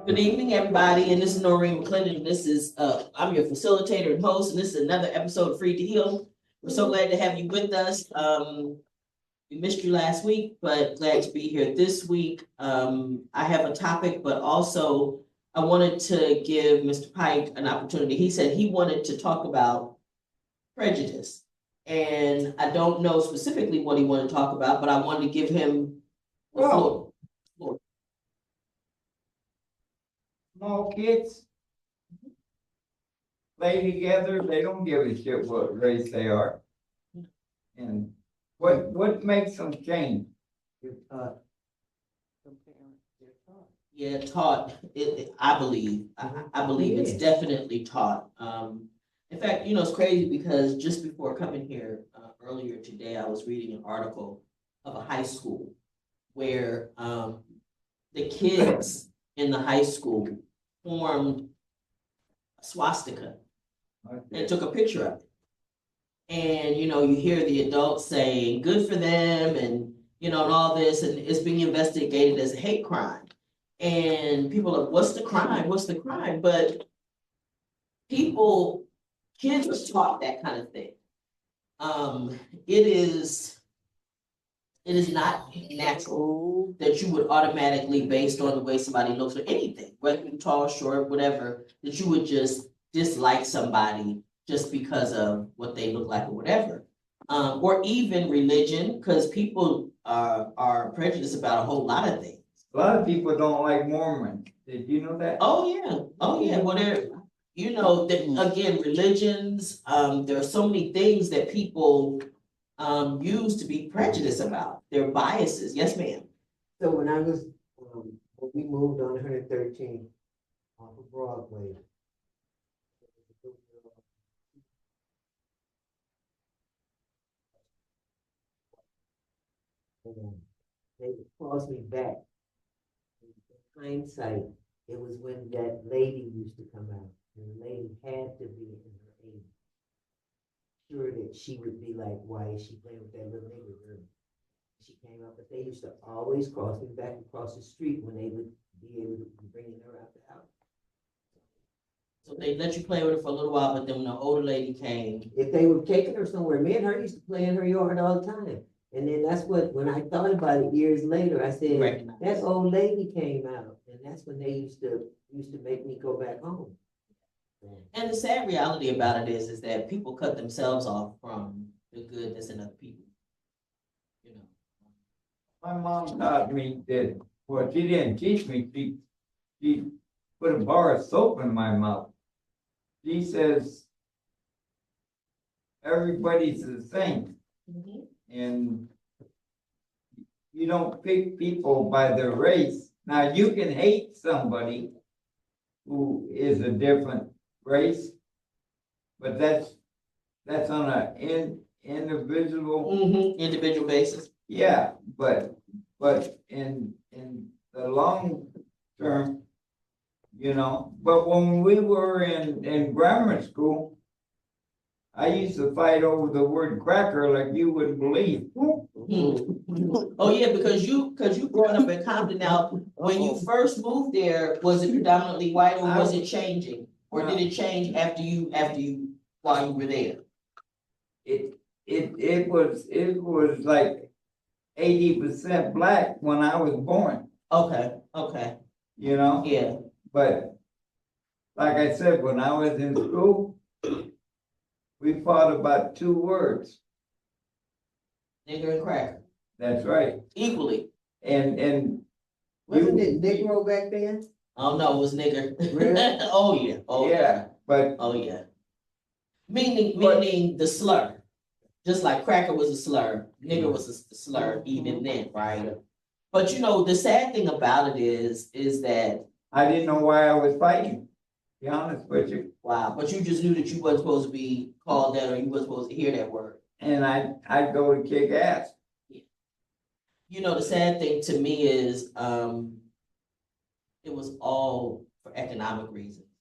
Good evening, everybody, and this is Noreen McClendon. This is I'm your facilitator and host, and this is another episode of Free to Heal. We're so glad to have you with us. We missed you last week, but glad to be here this week. I have a topic, but also I wanted to give Mr. Pike an opportunity. He said he wanted to talk about prejudice, and I don't know specifically what he wanted to talk about, but I wanted to give him the floor. Small kids play together, they don't give a shit what race they are. And what makes them change? Yeah, taught. I believe. I believe it's definitely taught. In fact, it's crazy because just before coming here earlier today, I was reading an article of a high school where the kids in the high school formed a swastika and took a picture of it. And, you hear the adults saying, good for them, and, and all this, and it's being investigated as a hate crime. And people are like, what's the crime? What's the crime? But kids are taught that kind of thing. It is not natural that you would automatically, based on the way somebody looks or anything, whether you're tall, short, whatever, that you would just dislike somebody just because of what they look like or whatever. Or even religion, because people are prejudiced about a whole lot of things. A lot of people don't like Mormons. Did you know that? Oh yeah. Whatever. That again, religions, there are so many things that people used to be prejudiced about, their biases. Yes, ma'am. So when I was, when we moved on 113 off of Broadway, they would cross me back. In hindsight, it was when that lady used to come out, and the lady had to be in her 80s. Sure that she would be like, why is she playing with that little nigga girl? She came up, but they used to always cross me back across the street when they would be able to be bringing her out the house. So they let you play with her for a little while, but then when the older lady came, if they were taking her somewhere, me and her used to play in her yard all the time. And then that's when I thought about it years later, I said, that old lady came out, and that's when they used to make me go back home. And the sad reality about it is that people cut themselves off from the goodness in other people. My mom taught me that, well, she didn't teach me, she put a bar of soap in my mouth. She says, everybody's the same. Mm-hmm. And you don't pick people by their race. Now, you can hate somebody who is a different race, but that's on an individual basis. Yeah, but in the long term, but when we were in grammar school, I used to fight over the word cracker like you wouldn't believe. Oh yeah, because you growing up in Compton. Now, when you first moved there, was it predominantly white, or was it changing, or did it change after you while you were there? It was like 80% black when I was born. Okay. Yeah. But like I said, when I was in school, we fought about 2 words. Nigger and cracker. That's right. Equally. And wasn't it Negro back then? Oh no, it was nigger. Really? Oh yeah. Oh yeah. But oh yeah. Meaning the slur. Just like cracker was a slur, nigger was a slur even then, right? But the sad thing about it is that I didn't know why I was fighting, to be honest with you. Wow, but you just knew that you wasn't supposed to be called that, or you wasn't supposed to hear that word. And I'd go to kick ass. Yeah. The sad thing to me is it was all for economic reasons.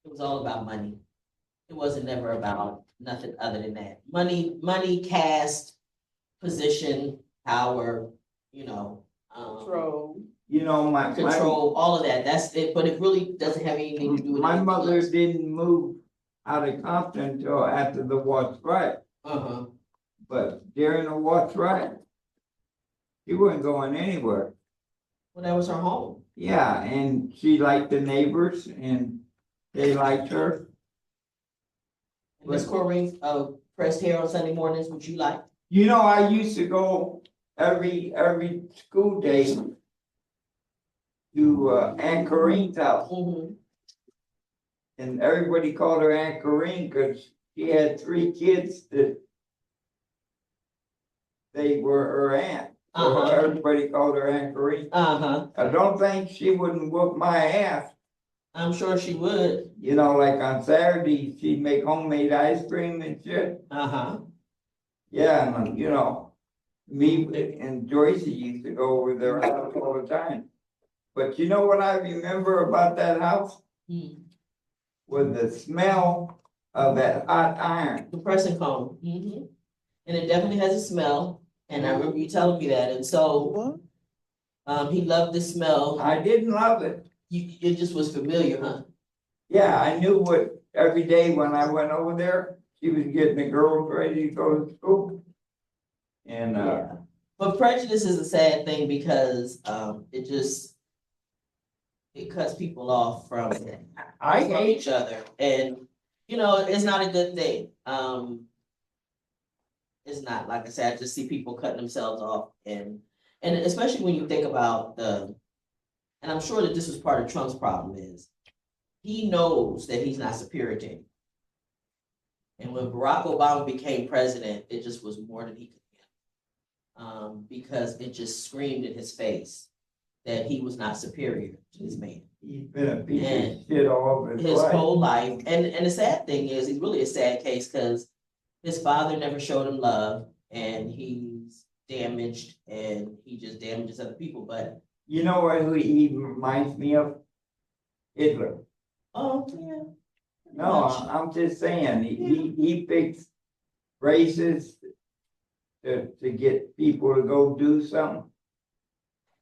It was all about money. It wasn't never about nothing other than that. Money, caste, position, power, Control. you know, control, all of that, that's it, but it really doesn't have anything to do with my anything mother else. didn't move out of Compton until after the war strike. Uh-huh, But during the war strike, she wasn't going anywhere. well, that was her home. Yeah, and she liked the neighbors and they liked her. Miss Corrine, pressed hair on Sunday mornings, would you like? You know, I used to go every school day to Aunt Corinne's house. Mm-hmm. And everybody called her Aunt Corinne because she had 3 kids that they were her aunt. So Uh-huh. everybody called her Aunt Corinne. Uh-huh, I don't think she wouldn't whoop my ass. I'm sure she would. You know, like on Saturday, she'd make homemade ice cream and shit. Uh-huh. Yeah, and you know, me and Joyce used to go over their house all the time. But you know what I remember about that house? Hmm. Was the smell of that hot iron. The pressing cone. Mm-hmm. And it definitely has a smell, and I remember you telling me that, and so, he loved the smell. I didn't love it. It just was familiar, huh? Yeah, I knew what, every day when I went over there, she was getting the girls ready to go to school. And, Yeah. But prejudice is a sad thing because, it cuts people off from I from hate, each other, and, you know, it's not a good thing. It's not, like I said, I just see people cutting themselves off, and especially when you think about and I'm sure that this was part of Trump's problem is, he knows that he's not superior to him. And when Barack Obama became president, it just was more than he could handle. Because it just screamed in his face that he was not superior to this man. he's been a piece And of shit all of his life. whole life. And the sad thing is, he's really a sad case because his father never showed him love, and he's damaged, and he just damages other people. But You know what who he reminds me of? Hitler. oh yeah, No, much. I'm just saying, he picks races to get people to go do something.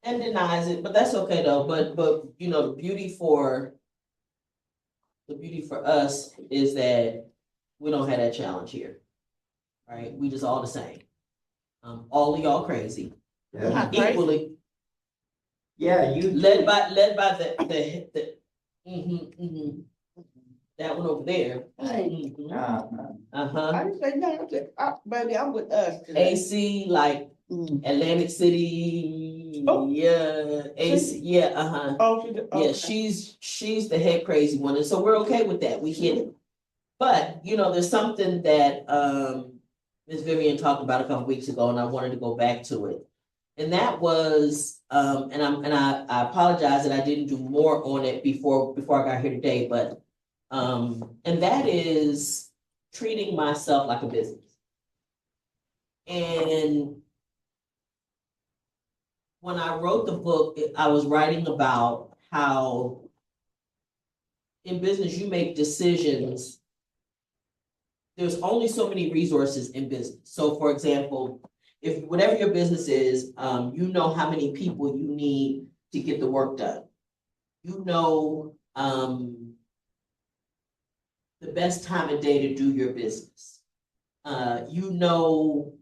And denies it, but that's okay though. But you know, the beauty for us is that we don't have that challenge here, right? We just all the same. All of y'all crazy, Yeah, equally yeah, you. led by the that one over there. Hey, Uh-huh. I didn't say nothing. Baby, I'm with us today. AC, like Atlantic City. Oh. Yeah, AC. Yeah, uh-huh. Oh, Yeah, okay. she's the head crazy one, and so we're okay with that. We get it. But you know, there's something that Ms. Vivian talked about a couple weeks ago, and I wanted to go back to it. And that was and I apologize that I didn't do more on it before I got here today, but and that is treating myself like a business. And when I wrote the book, I was writing about how in business you make decisions. There's only so many resources in business. So for example, if whatever your business is, you know how many people you need to get the work done. You know the best time of day to do your business. You know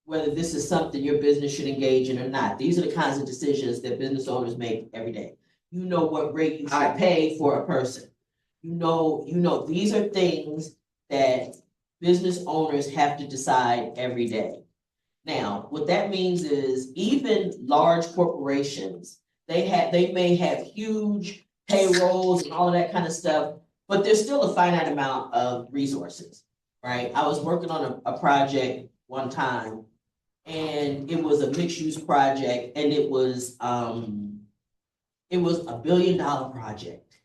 whether this is something your business should engage in or not. These are the kinds of decisions that business owners make every day. You know what rate you should pay for a person. You know, these are things that business owners have to decide every day. Now, what that means is even large corporations, they may have huge payrolls and all of that kind of stuff, but there's still a finite amount of resources, right? I was working on a project one time, and it was a mixed use project, and it was $1 billion project,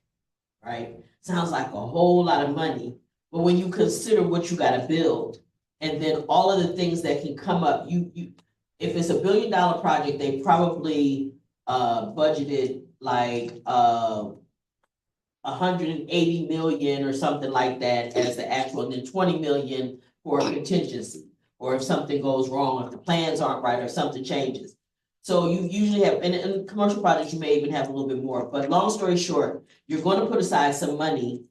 right? Sounds like a whole lot of money, but when you consider what you got to build, and then all of the things that can come up, if it's $1 billion project, they probably budgeted like 180 million or something like that as the actual, and then 20 million for a contingency, or if something goes wrong, if the plans aren't right, or something changes. So you usually have, and in commercial projects, you may even have a little bit more, but long story short, you're gonna put aside some money,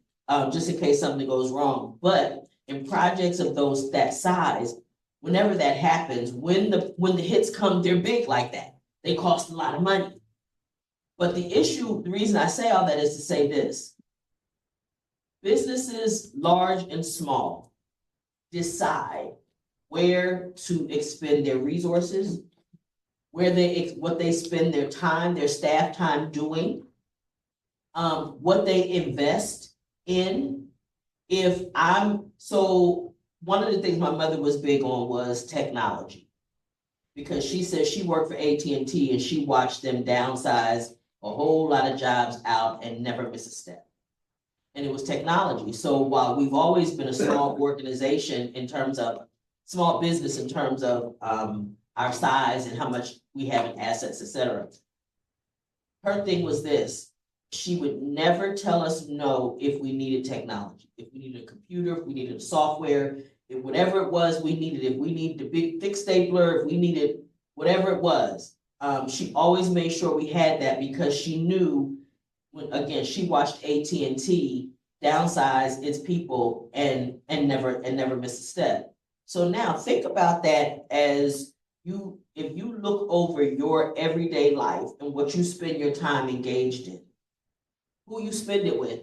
just in case something goes wrong. But in projects of that size, whenever that happens, when the hits come, they're big like that. They cost a lot of money. But the reason I say all that is to say this. Businesses, large and small, decide where to expend their resources, what they spend their time, their staff time doing, what they invest in. So one of the things my mother was big on was technology, because she said she worked for AT&T and she watched them downsize a whole lot of jobs out and never miss a step. And it was technology. So while we've always been a small organization in terms of small business, in terms of our size and how much we have in assets, et cetera, her thing was this: she would never tell us no if we needed technology, if we needed a computer, if we needed a software, if whatever it was we needed, if we needed a big thick stapler, if we needed whatever it was. She always made sure we had that, because she knew, again, she watched AT&T downsize its people and never miss a step. So now think about that as if you look over your everyday life and what you spend your time engaged in, who you spend it with,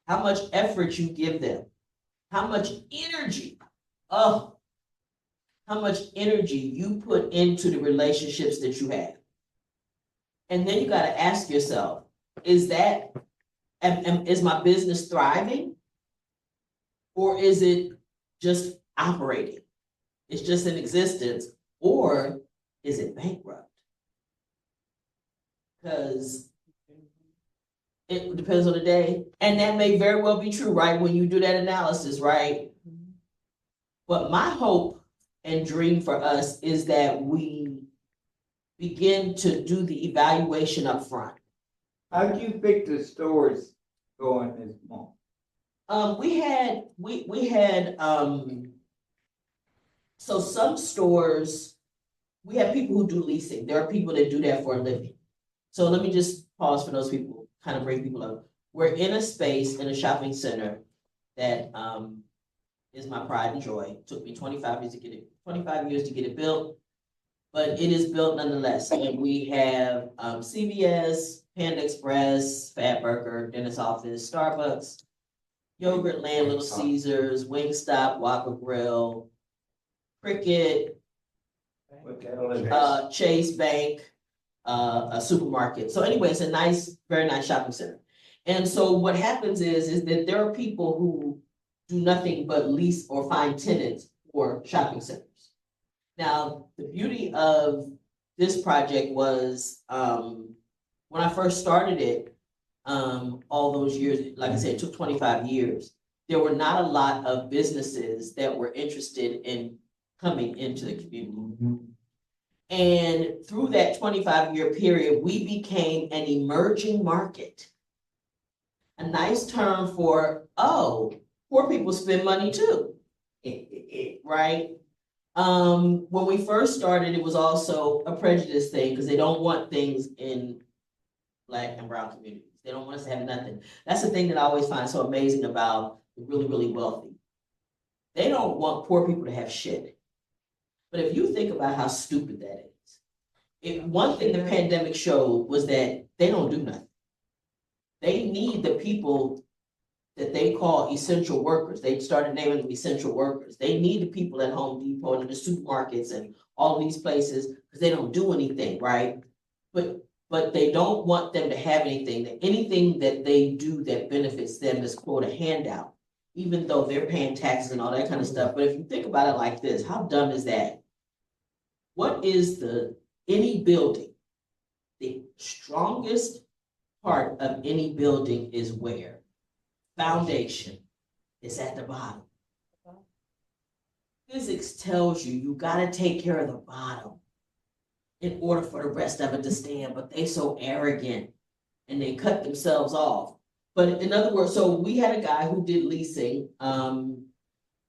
how much effort you give them, how much energy, how much energy you put into the relationships that you have. And then you got to ask yourself, is my business thriving? Or is it just operating? It's just in existence. Or is it bankrupt? Because it depends on the day. And that may very well be true, right? When you do that analysis, right? But my hope and dream for us is that we begin to do the evaluation up front. How do you pick the stores going this month? We had so some stores, we have people who do leasing. There are people that do that for a living. So let me just pause for those people, kind of bring people up. We're in a space in a shopping center that is my pride and joy. It took me 25 years to get it built, but it is built nonetheless. And we have CVS, Panda Express, Fat Burger, dentist office, Starbucks, Yogurt Land, Little Caesars, Wingstop, Whopper Grill, Cricket, Chase Bank, a supermarket. So anyway, it's a very nice shopping center. And so what happens is that there are people who do nothing but lease or find tenants for shopping centers. Now, the beauty of this project was when I first started it, all those years, like I said, it took 25 years. There were not a lot of businesses that were interested in coming into the community. And through that 25-year period, we became an emerging market. A nice term for, poor people spend money too, right? When we first started, it was also a prejudice thing, because they don't want things in Black and brown communities. They don't want us to have nothing. That's the thing that I always find so amazing about the really, really wealthy. They don't want poor people to have shit. But if you think about how stupid that is, one thing the pandemic showed was that they don't do nothing. They need the people that they call essential workers. They started naming them essential workers. They need the people at Home Depot and the supermarkets and all these places, because they don't do anything, right? But they don't want them to have anything. Anything that they do that benefits them is, quote, a handout, even though they're paying taxes and all that kind of stuff. But if you think about it like this, how dumb is that? What is any building? The strongest part of any building is where? Foundation. It's at the bottom. Physics tells you gotta take care of the bottom in order for the rest of it to stand, but they so arrogant and they cut themselves off. But in other words, so we had a guy who did leasing,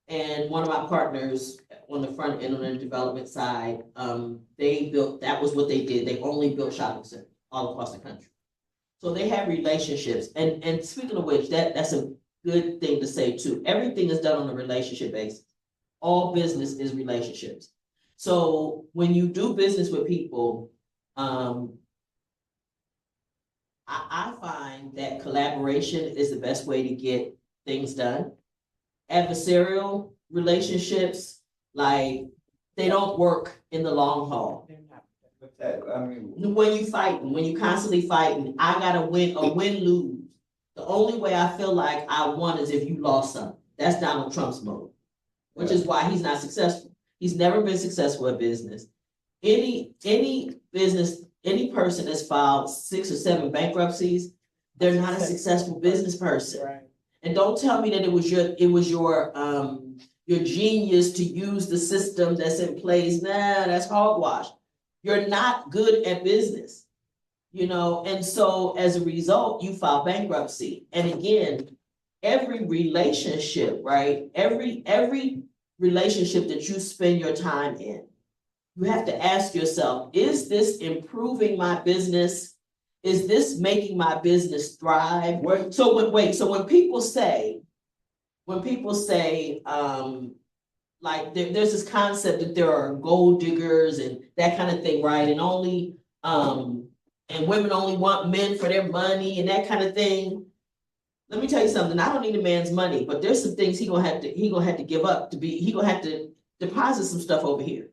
And one of my partners on the front end on the development side, they built, that was what they did. They only built shopping centers all across the country. So they have relationships. And speaking of which, that's a good thing to say too. Everything is done on a relationship basis. All business is relationships. So when you do business with people, I find that collaboration is the best way to get things done. Adversarial relationships, like, they don't work in the long haul. But that, I mean, When you fighting, when you constantly fighting, I gotta win or win-lose. The only way I feel like I won is if you lost something. That's Donald Trump's mode, which is why he's not successful. He's never been successful at business. Any business, any person that's filed 6 or 7 bankruptcies, they're not a successful business person. Right. And don't tell me that it was your genius to use the system that's in place. Nah, that's hogwash. You're not good at business, and so as a result, you file bankruptcy. And again, every relationship, right? Every relationship that you spend your time in, you have to ask yourself, is this improving my business? Is this making my business thrive? So when people say, like, there's this concept that there are gold diggers and that kind of thing, right? And only, and women only want men for their money and that kind of thing. Let me tell you something. I don't need a man's money, but there's some things he gonna have to give up he gonna have to deposit some stuff over here.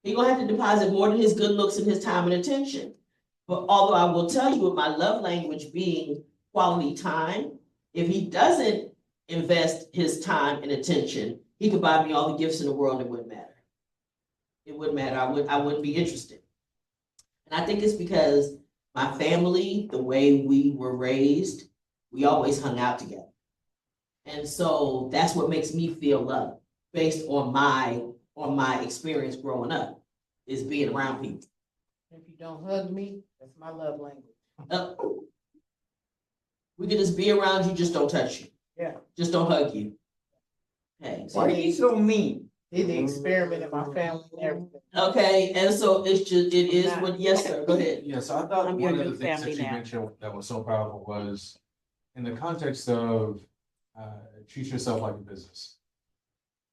He gonna have to deposit more than his good looks and his time and attention. But although I will tell you, with my love language being quality time, if he doesn't invest his time and attention, he could buy me all the gifts in the world. It wouldn't matter. It wouldn't matter. I wouldn't be interested. And I think it's because my family, the way we were raised, we always hung out together. And so that's what makes me feel love, based on my experience growing up, is being around people. If you don't hug me, that's my love language. We can just be around you, just don't touch you. Yeah. Just don't hug you. Hey, why are you so mean? Did the experiment in my family and everything. okay, and so it is what, yes, sir, go ahead. Yeah, so I thought I'm your one of new the things family that you now. mentioned that was so powerful was in the context of treat yourself like a business.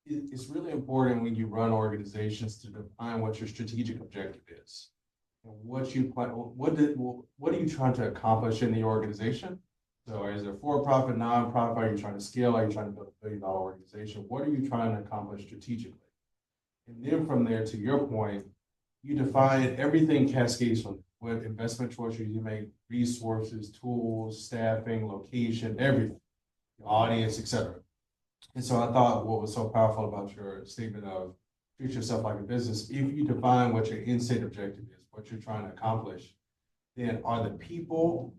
It's really important when you run organizations to define what your strategic objective is. And what you plan, what are you trying to accomplish in the organization? So is it for-profit, non-profit? Are you trying to scale? Are you trying to build $1 billion organization? What are you trying to accomplish strategically? And then from there, to your point, you define everything cascades from what investment choices you make, resources, tools, staffing, location, everything, your audience, etc. And so I thought what was so powerful about your statement of treat yourself like a business, if you define what your in-state objective is, what you're trying to accomplish, then are the people,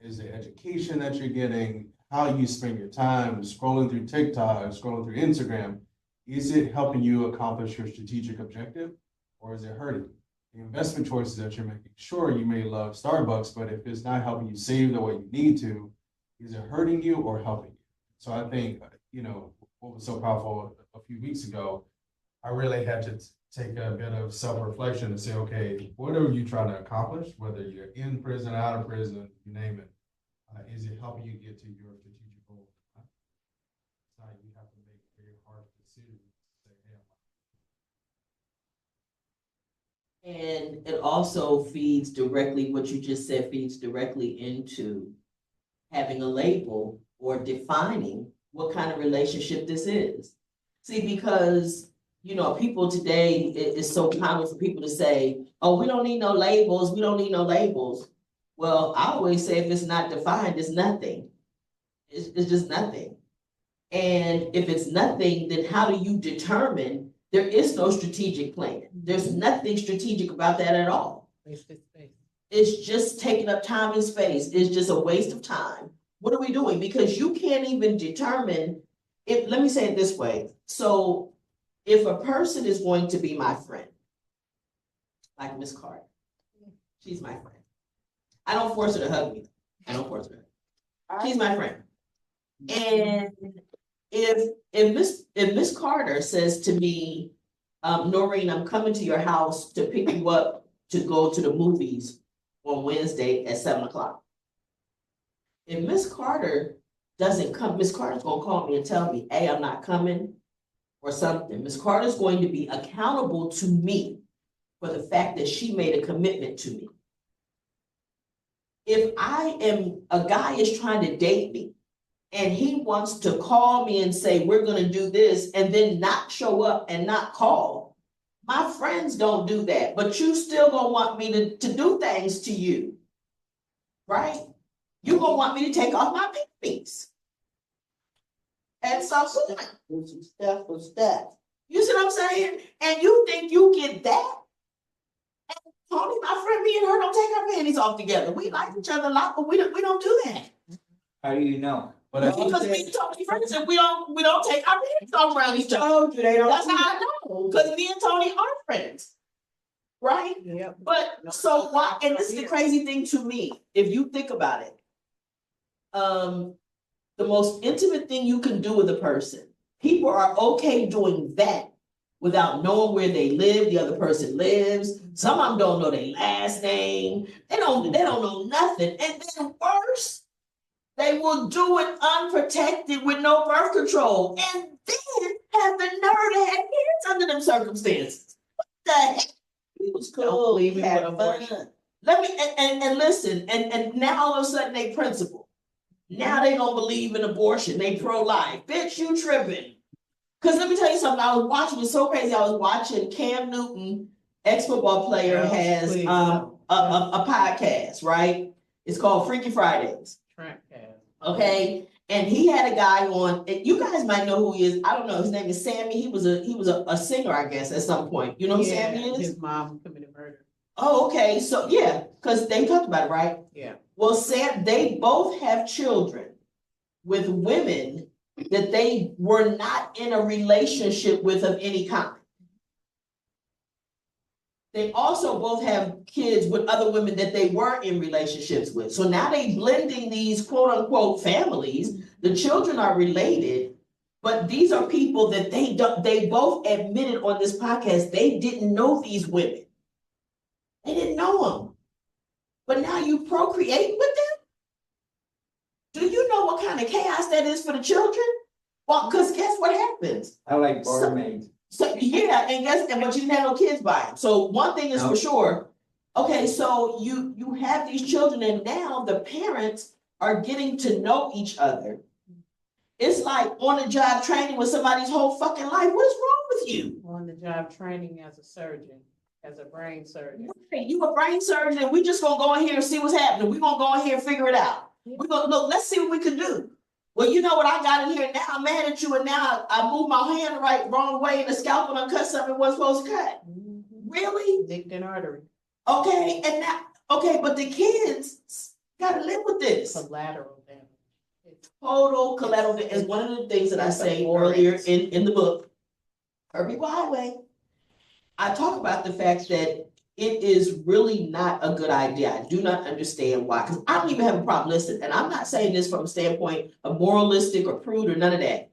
is the education that you're getting, how you spend your time scrolling through TikTok, scrolling through Instagram, is it helping you accomplish your strategic objective, or is it hurting you? The investment choices that you're making, sure, you may love Starbucks, but if it's not helping you save the way you need to, is it hurting you or helping you? So I think, what was so powerful a few weeks ago, I really had to take a bit of self-reflection and say, okay, what are you trying to accomplish? Whether you're in prison, out of prison, you name it, is it helping you get to your strategic goal? It's not, you have to make very hard decisions to say, hey, And it also feeds directly, what you just said feeds directly into having a label or defining what kind of relationship this is. See, because, people today, it's so common for people to say, oh, we don't need no labels. We don't need no labels. Well, I always say, if it's not defined, it's nothing. It's just nothing. And if it's nothing, then how do you determine? There is no strategic plan. There's nothing strategic about that at all. It's just taking up time and space. It's just a waste of time. What are we doing? Because you can't even determine if, let me say it this way. So if a person is going to be my friend, like Miss Carter, she's my friend. I don't force her to hug me. I don't force her. She's my friend. And if Miss Carter says to me, Noreen, I'm coming to your house to pick you up to go to the movies on Wednesday at 7 o'clock. If Miss Carter doesn't come, Miss Carter's gonna call me and tell me, hey, I'm not coming or something. Miss Carter's going to be accountable to me for the fact that she made a commitment to me. If a guy is trying to date me and he wants to call me and say, we're gonna do this, and then not show up and not call, my friends don't do that, but you still gonna want me to do things to you, right? You gonna want me to take off my panties. And so, Do some stuff for stuff. you see what I'm saying? And you think you get that? Tony, my friend, me and her don't take our panties off together. We like each other a lot, but we don't do that. How do you know? But I Because think, me and Tony friends and we don't take our panties off around each other. Told you they don't. That's how I know. Because me and Tony are friends. Right? Yep. But so why, and this is the crazy thing to me, if you think about it. The most intimate thing you can do with a person, people are okay doing that without knowing where they live, the other person lives. Some of them don't know their last name. They don't know nothing. And then worse, they will do it unprotected with no birth control. And then have the nerve to have kids under them circumstances. What the heck? It was cool. believe We in had abortion. fun. Let me and listen, and now all of a sudden they principle. Now they don't believe in abortion. They pro-life. Bitch, you tripping. Because let me tell you something. I was watching, it's so crazy. I was watching Cam Newton, ex-football player, Oh, has please, a podcast, right? It's called Freaky Fridays. Track cast. Okay. And he had a guy on, and you guys might know who he is. I don't know. His name is Sammy. He was a singer, I guess, at some point. You know who Sammy is? His mom committed murder. Oh, okay. So yeah, because they talked about it, right? Yeah. Well, they both have children with women that they were not in a relationship with of any kind. They also both have kids with other women that they were in relationships with. So now they blending these quote unquote families. The children are related, but these are people that they both admitted on this podcast they didn't know these women. They didn't know them. But now you procreate with them? Do you know what kind of chaos that is for the children? Well, because guess what happens? I like barmaids. So yeah, but you didn't have no kids by him. So one thing is No. for sure. Okay, so you have these children, and now the parents are getting to know each other. It's like on the job training with somebody's whole fucking life. What is wrong with you? On the job training as a surgeon, as a brain surgeon. Hey, you a brain surgeon, and we just gonna go in here and see what's happening. We're gonna go in here and figure it out. We're gonna look, let's see what we can do. Well, you know what I got in here now, I'm mad at you, and now I moved my hand the wrong way, and the scalpel and cut something it wasn't supposed to cut. Really? Nicked an artery. Okay, and now, okay, but the kids gotta live with this. Collateral damage. It's Total collateral is one of the things that I say earlier in the book, Herbie Highway. I talk about the fact that it is really not a good idea. I do not understand why, because I don't even have a problem. Listen, and I'm not saying this from a standpoint of moralistic or prude or none of that.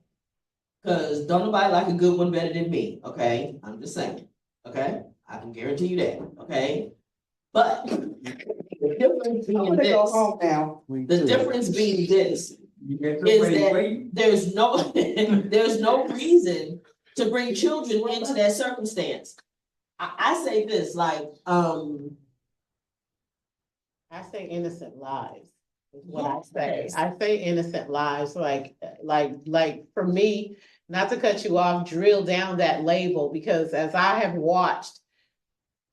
Because don't nobody like a good one better than me, okay? I'm just saying, okay? I can guarantee you that, okay? But the difference being this, now. the difference being this, You get is somebody that waiting. there's no reason to bring children into that circumstance. I say this, like, I say innocent lives is what I say. Yes. I say innocent lives, like for me, not to cut you off, drill down that label, because as I have watched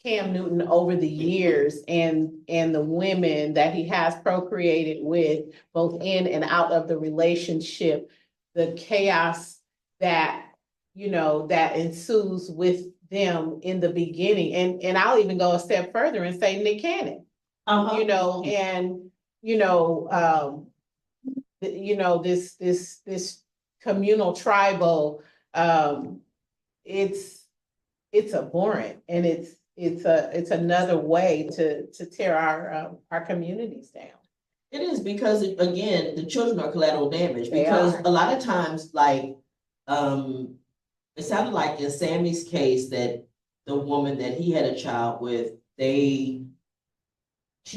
Cam Newton over the years and the women that he has procreated with, both in and out of the relationship, the chaos that, that ensues with them in the beginning. And I'll even go a step further and say Nick Cannon, this communal tribal, it's abhorrent, and it's another way to tear our communities down. It is because, again, the children are collateral damage, They because are. a lot of times, like, it sounded like in Sammy's case that the woman that he had a child with, she's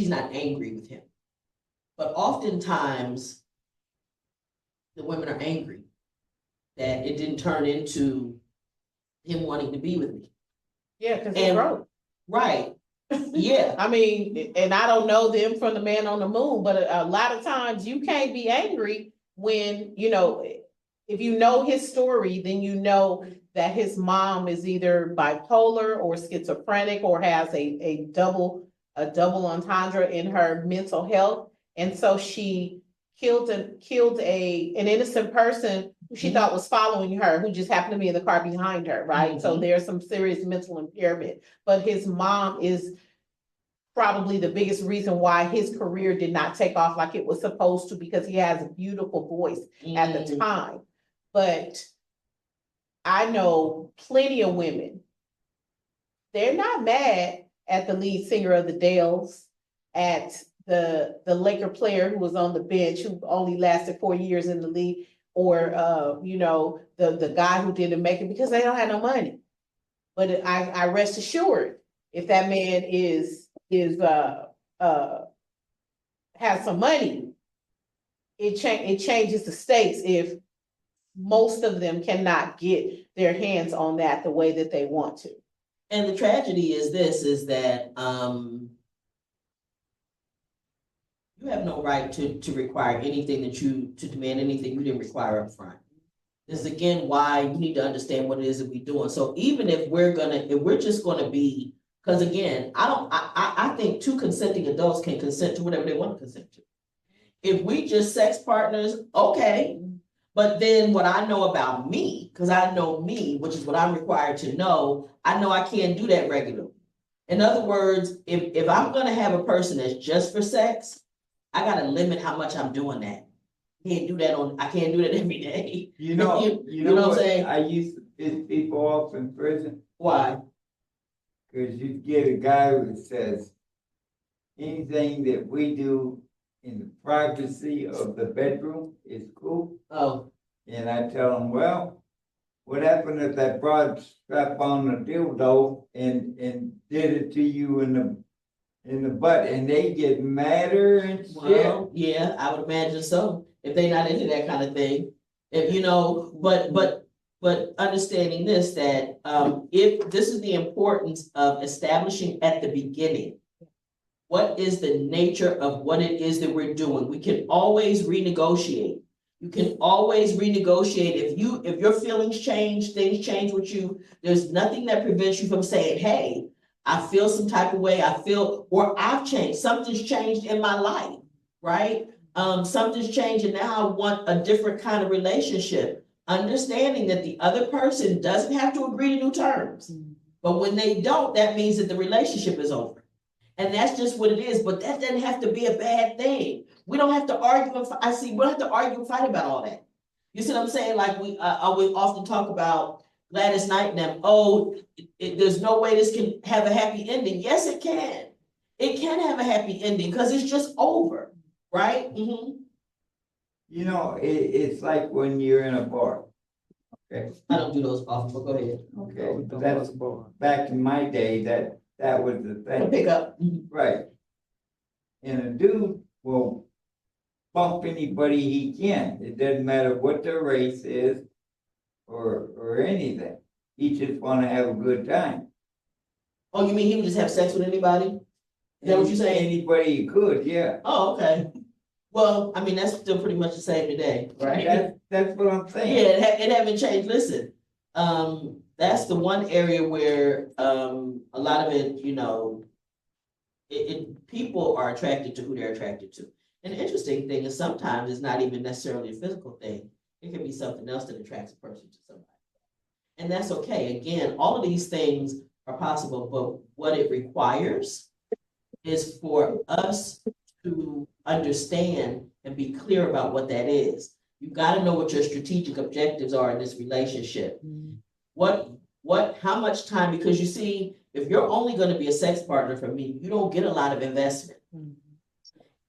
not angry with him. But oftentimes, the women are angry that it didn't turn into him wanting to be with me. Yeah, because he And- broke. Right. Yeah. I mean, and I don't know them from the man on the moon, but a lot of times you can't be angry when, you know, if you know his story, then you know that his mom is either bipolar or schizophrenic or has a double entendre in her mental health. And so she killed an innocent person who she thought was following her, who just happened to be in the car behind her, right? So there's some serious mental impairment. But his mom is probably the biggest reason why his career did not take off like it was supposed to, because he has a beautiful voice at the time. But I know plenty of women, they're not mad at the lead singer of the Dells, at the Laker player who was on the bench who only lasted 4 years in the league, or you know, the guy who didn't make it, because they don't have no money. But I rest assured, if that man has some money, it changes the stakes if most of them cannot get their hands on that the way that they want to. And the tragedy is this, is that you have no right to require anything to demand anything you didn't require up front. This is again why you need to understand what it is that we're doing. So even if we're just gonna be, because again, I think two consenting adults can consent to whatever they want to consent to. If we just sex partners, okay. But then what I know about me, because I know me, which is what I'm required to know, I know I can't do that regularly. In other words, if I'm gonna have a person that's just for sex, I gotta limit how much I'm doing that. I can't do that every day. You know, You know what I'm what saying? I used to piss people off in prison, Why? cause you get a guy who says, anything that we do in the privacy of the bedroom is cool. Oh, And I tell them, well, what happened if that broad strap on the dildo and did it to you in the butt, and they get madder and shit. well, yeah, I would imagine so. If they're not into that kind of thing, if you know, but understanding this, that if this is the importance of establishing at the beginning, what is the nature of what it is that we're doing? We can always renegotiate. You can always renegotiate. If your feelings change, things change with you, there's nothing that prevents you from saying, hey, I feel some type of way, or I've changed, something's changed in my life, right? Something's changed and now I want a different kind of relationship. Understanding that the other person doesn't have to agree to new terms. But when they don't, that means that the relationship is over. And that's just what it is, but that doesn't have to be a bad thing. We don't have to argue, we don't have to argue and fight about all that. You see what I'm saying? Like we often talk about Gladys Knight and them, there's no way this can have a happy ending. Yes, it can. It can have a happy ending because it's just over, right? Mm-hmm. You know, it's like when you're in a bar. Okay. I don't do those often, but go ahead. Okay, but that's back in my day, that was the thing. Pick up. Right. And a dude will bump anybody he can. It doesn't matter what their race is or anything. He just wanna have a good time. Oh, you mean he would just have sex with anybody? Is that what you're saying? Anybody he could, yeah. Oh, okay. Well, I mean, that's still pretty much the same today, right? That's what I'm Yeah, saying. it haven't changed. Listen, that's the one area where a lot of it, you know, people are attracted to who they're attracted to. And the interesting thing is sometimes it's not even necessarily a physical thing. It can be something else that attracts a person to somebody. And that's okay. Again, all of these things are possible, but what it requires is for us to understand and be clear about what that is. You got to know what your strategic objectives are in this relationship. How much time, because you see, if you're only going to be a sex partner for me, you don't get a lot of investment.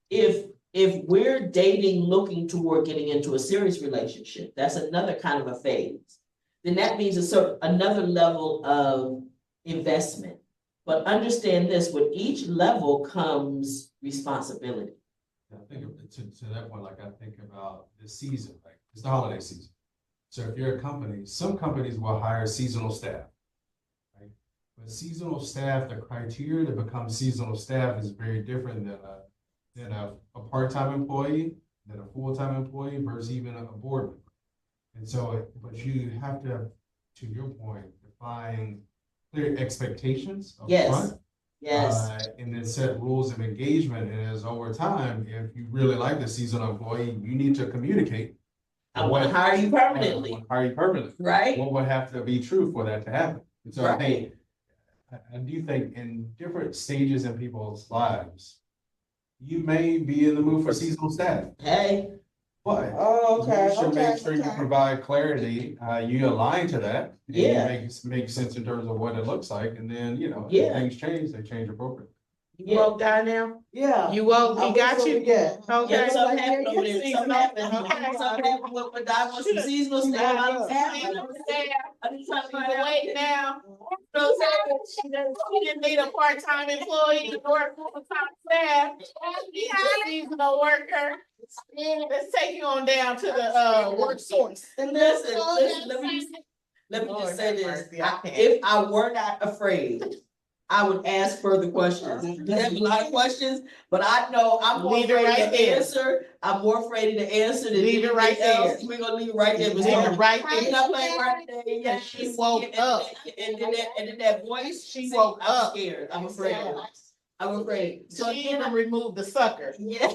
If If we're dating, looking toward getting into a serious relationship, that's another kind of a phase. Then that means another level of investment. But understand this, with each level comes responsibility. I think to that point, like I think about the season, like it's the holiday season. So if you're a company, some companies will hire seasonal staff, right? But seasonal staff, the criteria to become seasonal staff is very different than a part-time employee, than a full-time employee versus even a board member. And so, but you have to your point, define clear expectations up front. Yes. And then set rules of engagement. And as over time, if you really like the seasonal employee, you need to communicate. I want to hire you permanently. I want to hire you permanently. Right. What would have to be true for that to happen? And so Right. I do think in different stages in people's lives, you may be in the mood for seasonal staff. Hey. But Oh, okay, you should make sure you okay. provide clarity, you align to that. And you Yeah. make sense in terms of what it looks like, and then, if Yeah. things change, they change appropriately. You woke down now? Yeah. You woke, he got you? Yeah. Okay. Yeah, something happened over there. Seasonal. Something happened with Di wants some seasonal staff. I don't Wait now. So she didn't need a part-time employee or full-time staff. She had a seasonal worker. Let's take you on down to the work source. And listen, let me just say this. If I were not afraid, I would ask further questions. There's a lot of questions, but I know I'm more Leave it afraid right to there. answer. I'm more afraid to answer than Leave it right anything else. there. We're gonna leave it right there. Leave it right You're there. not playing right there. Yeah, she woke up. And then that voice, She woke up. I'm scared. I'm afraid. I'm afraid. So She even removed the sucker. yeah.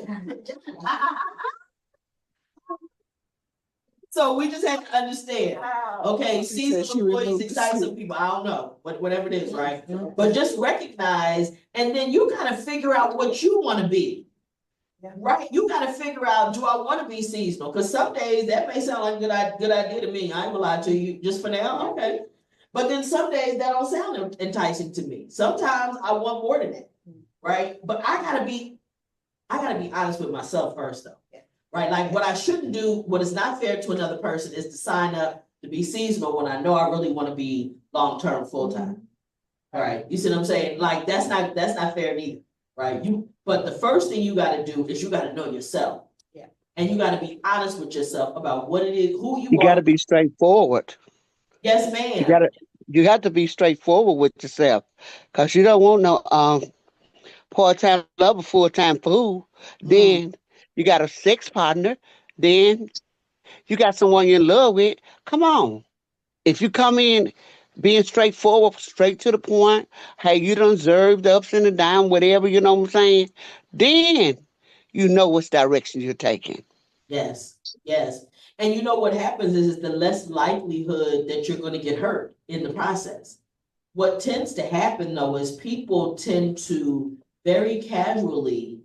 So we just have to understand. Okay, seasonal employees excite some people. I don't know, whatever it is, right? But just recognize, and then you gotta figure out what you wanna be. Right? You gotta figure out, do I wanna be seasonal? Cause some days that may sound like a good idea to me. I ain't gonna lie to you, just for now, okay. But then some days that don't sound enticing to me. Sometimes I want more than that, right? But I gotta be honest with myself first though. Right, like what I shouldn't do, what is not fair to another person is to sign up to be seasonal when I know I really want to be long-term, full-time. All right, you see what I'm saying? Like that's not fair either, right? But the first thing you got to do is you got to know yourself. Yeah. And you got to be honest with yourself about what it is, who you You are. got to be straightforward. Yes, ma'am. You got to be straightforward with yourself, because you don't want no part-time lover, full-time fool. Then you got a sex partner. Then you got someone you're in love with. Come on. If you come in being straightforward, straight to the point, hey, you don't deserve the ups and the downs, whatever, you know what I'm saying? Then you know which direction you're taking. Yes, yes. And you know what happens is the less likelihood that you're going to get hurt in the process. What tends to happen though is people tend to very casually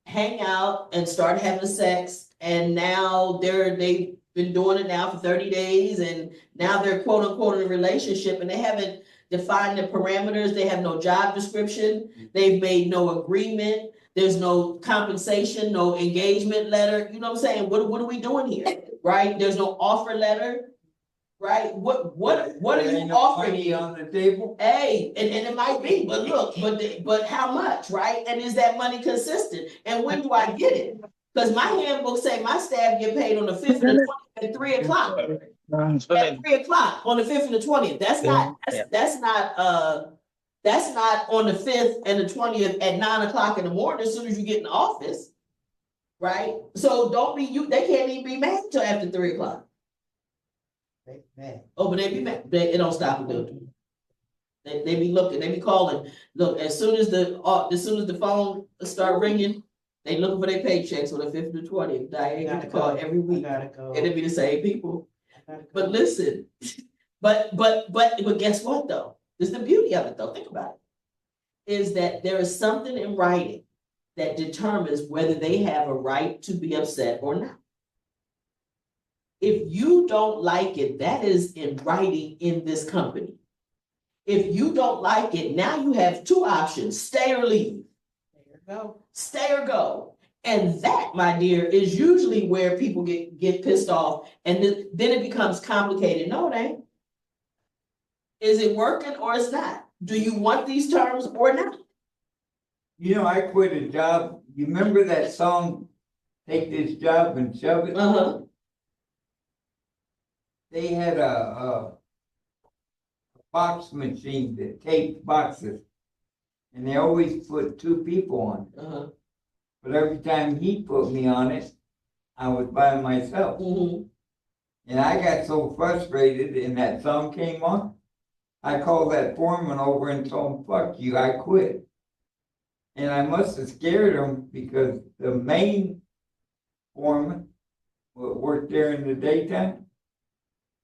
hang out and start having sex, and now they've been doing it now for 30 days, and now they're quote unquote in a relationship, and they haven't defined the parameters. They have no job description. They've made no agreement. There's no compensation, no engagement letter. You know what I'm saying? What are we doing here? Right? There's no offer letter. Right? What are you offering Money me? on the table? Hey, and it might be, but look, but how much, right? And is that money consistent? And when do I get it? Because my handbook say my staff get paid on the 5th and the 20th at 3 o'clock. At 3 o'clock on the 5th and the 20th. That's not on the 5th and the 20th at 9 o'clock in the morning as soon as you get in the office. Right? So they can't even be mad until after 3 o'clock. Oh, but they be mad. It don't stop them. They be looking, they be calling. Look, as soon as the phone start ringing, they looking for their paychecks on the 5th and the 20th. They get the call every week. And it be the same people. But listen, but guess what though? This is the beauty of it though. Think about it. Is that there is something in writing that determines whether they have a right to be upset or not. If you don't like it, that is in writing in this company. If you don't like it, now you have two options: stay or leave. There you go. Stay or go. And that, my dear, is usually where people get pissed off, and then it becomes complicated. No, it ain't. Is it working or it's not? Do you want these terms or not? You know, I quit a job. You remember that song, Take This Job and Shove It? Uh-huh. They had a box machine that taped boxes. And they always put two people on it. Uh-huh. But every time he put me on it, I was by myself. Mm-hmm. And I got so frustrated and that song came on, I called that foreman over and told him, fuck you, I quit. And I must have scared him because the main foreman worked there in the daytime.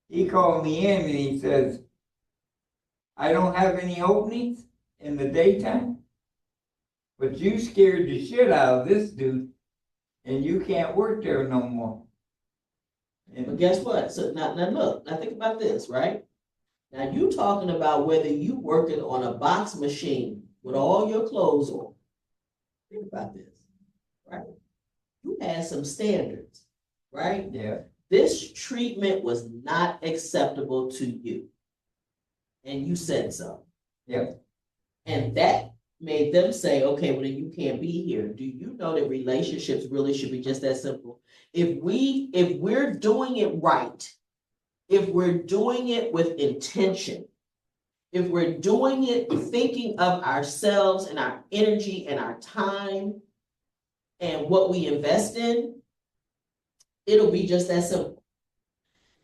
He called me in and he says, I don't have any openings in the daytime, but you scared the shit out of this dude and you can't work there no more. But guess what? So now look, now think about this, right? Now you talking about whether you working on a box machine with all your clothes on. Think about this, right? You had some standards, right? Yeah. This treatment was not acceptable to you. And you said so. Yeah. And that made them say, okay, well then you can't be here. Do you know that relationships really should be just that simple? If we're doing it right, if we're doing it with intention, if we're doing it thinking of ourselves and our energy and our time and what we invest in, it'll be just that simple.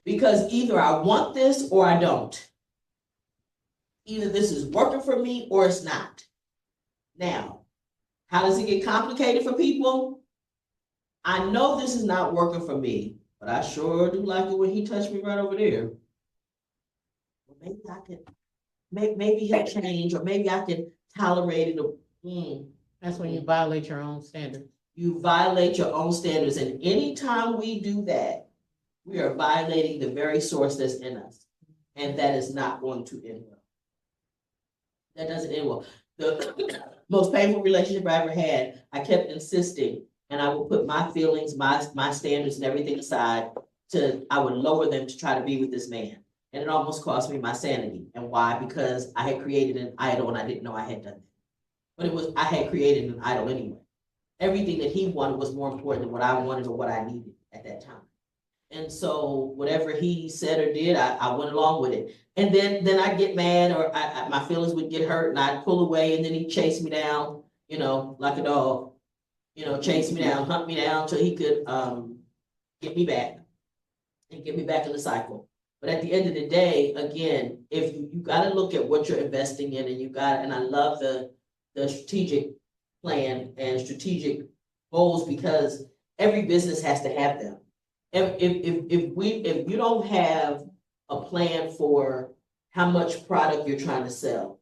Because either I want this or I don't. Either this is working for me or it's not. Now, how does it get complicated for people? I know this is not working for me, but I sure do like it when he touched me right over there. Well, maybe I could, maybe he'll change, or maybe I can tolerate it. That's when you violate your own standards. You violate your own standards, and anytime we do that, we are violating the very source that's in us, and that is not going to end well. That doesn't end well. The most painful relationship I ever had, I kept insisting, and I would put my feelings, my standards and everything aside I would lower them to try to be with this man. And it almost cost me my sanity. And why? Because I had created an idol and I didn't know I had done that. But I had created an idol anyway. Everything that he wanted was more important than what I wanted or what I needed at that time. And so whatever he said or did, I went along with it. And then I'd get mad, or my feelings would get hurt, and I'd pull away, and then he'd chase me down, like a dog, chase me down, hunt me down till he could get me back and get me back in the cycle. But at the end of the day, again, if you got to look at what you're investing in, and I love the strategic plan and strategic goals, because every business has to have them. If you don't have a plan for how much product you're trying to sell,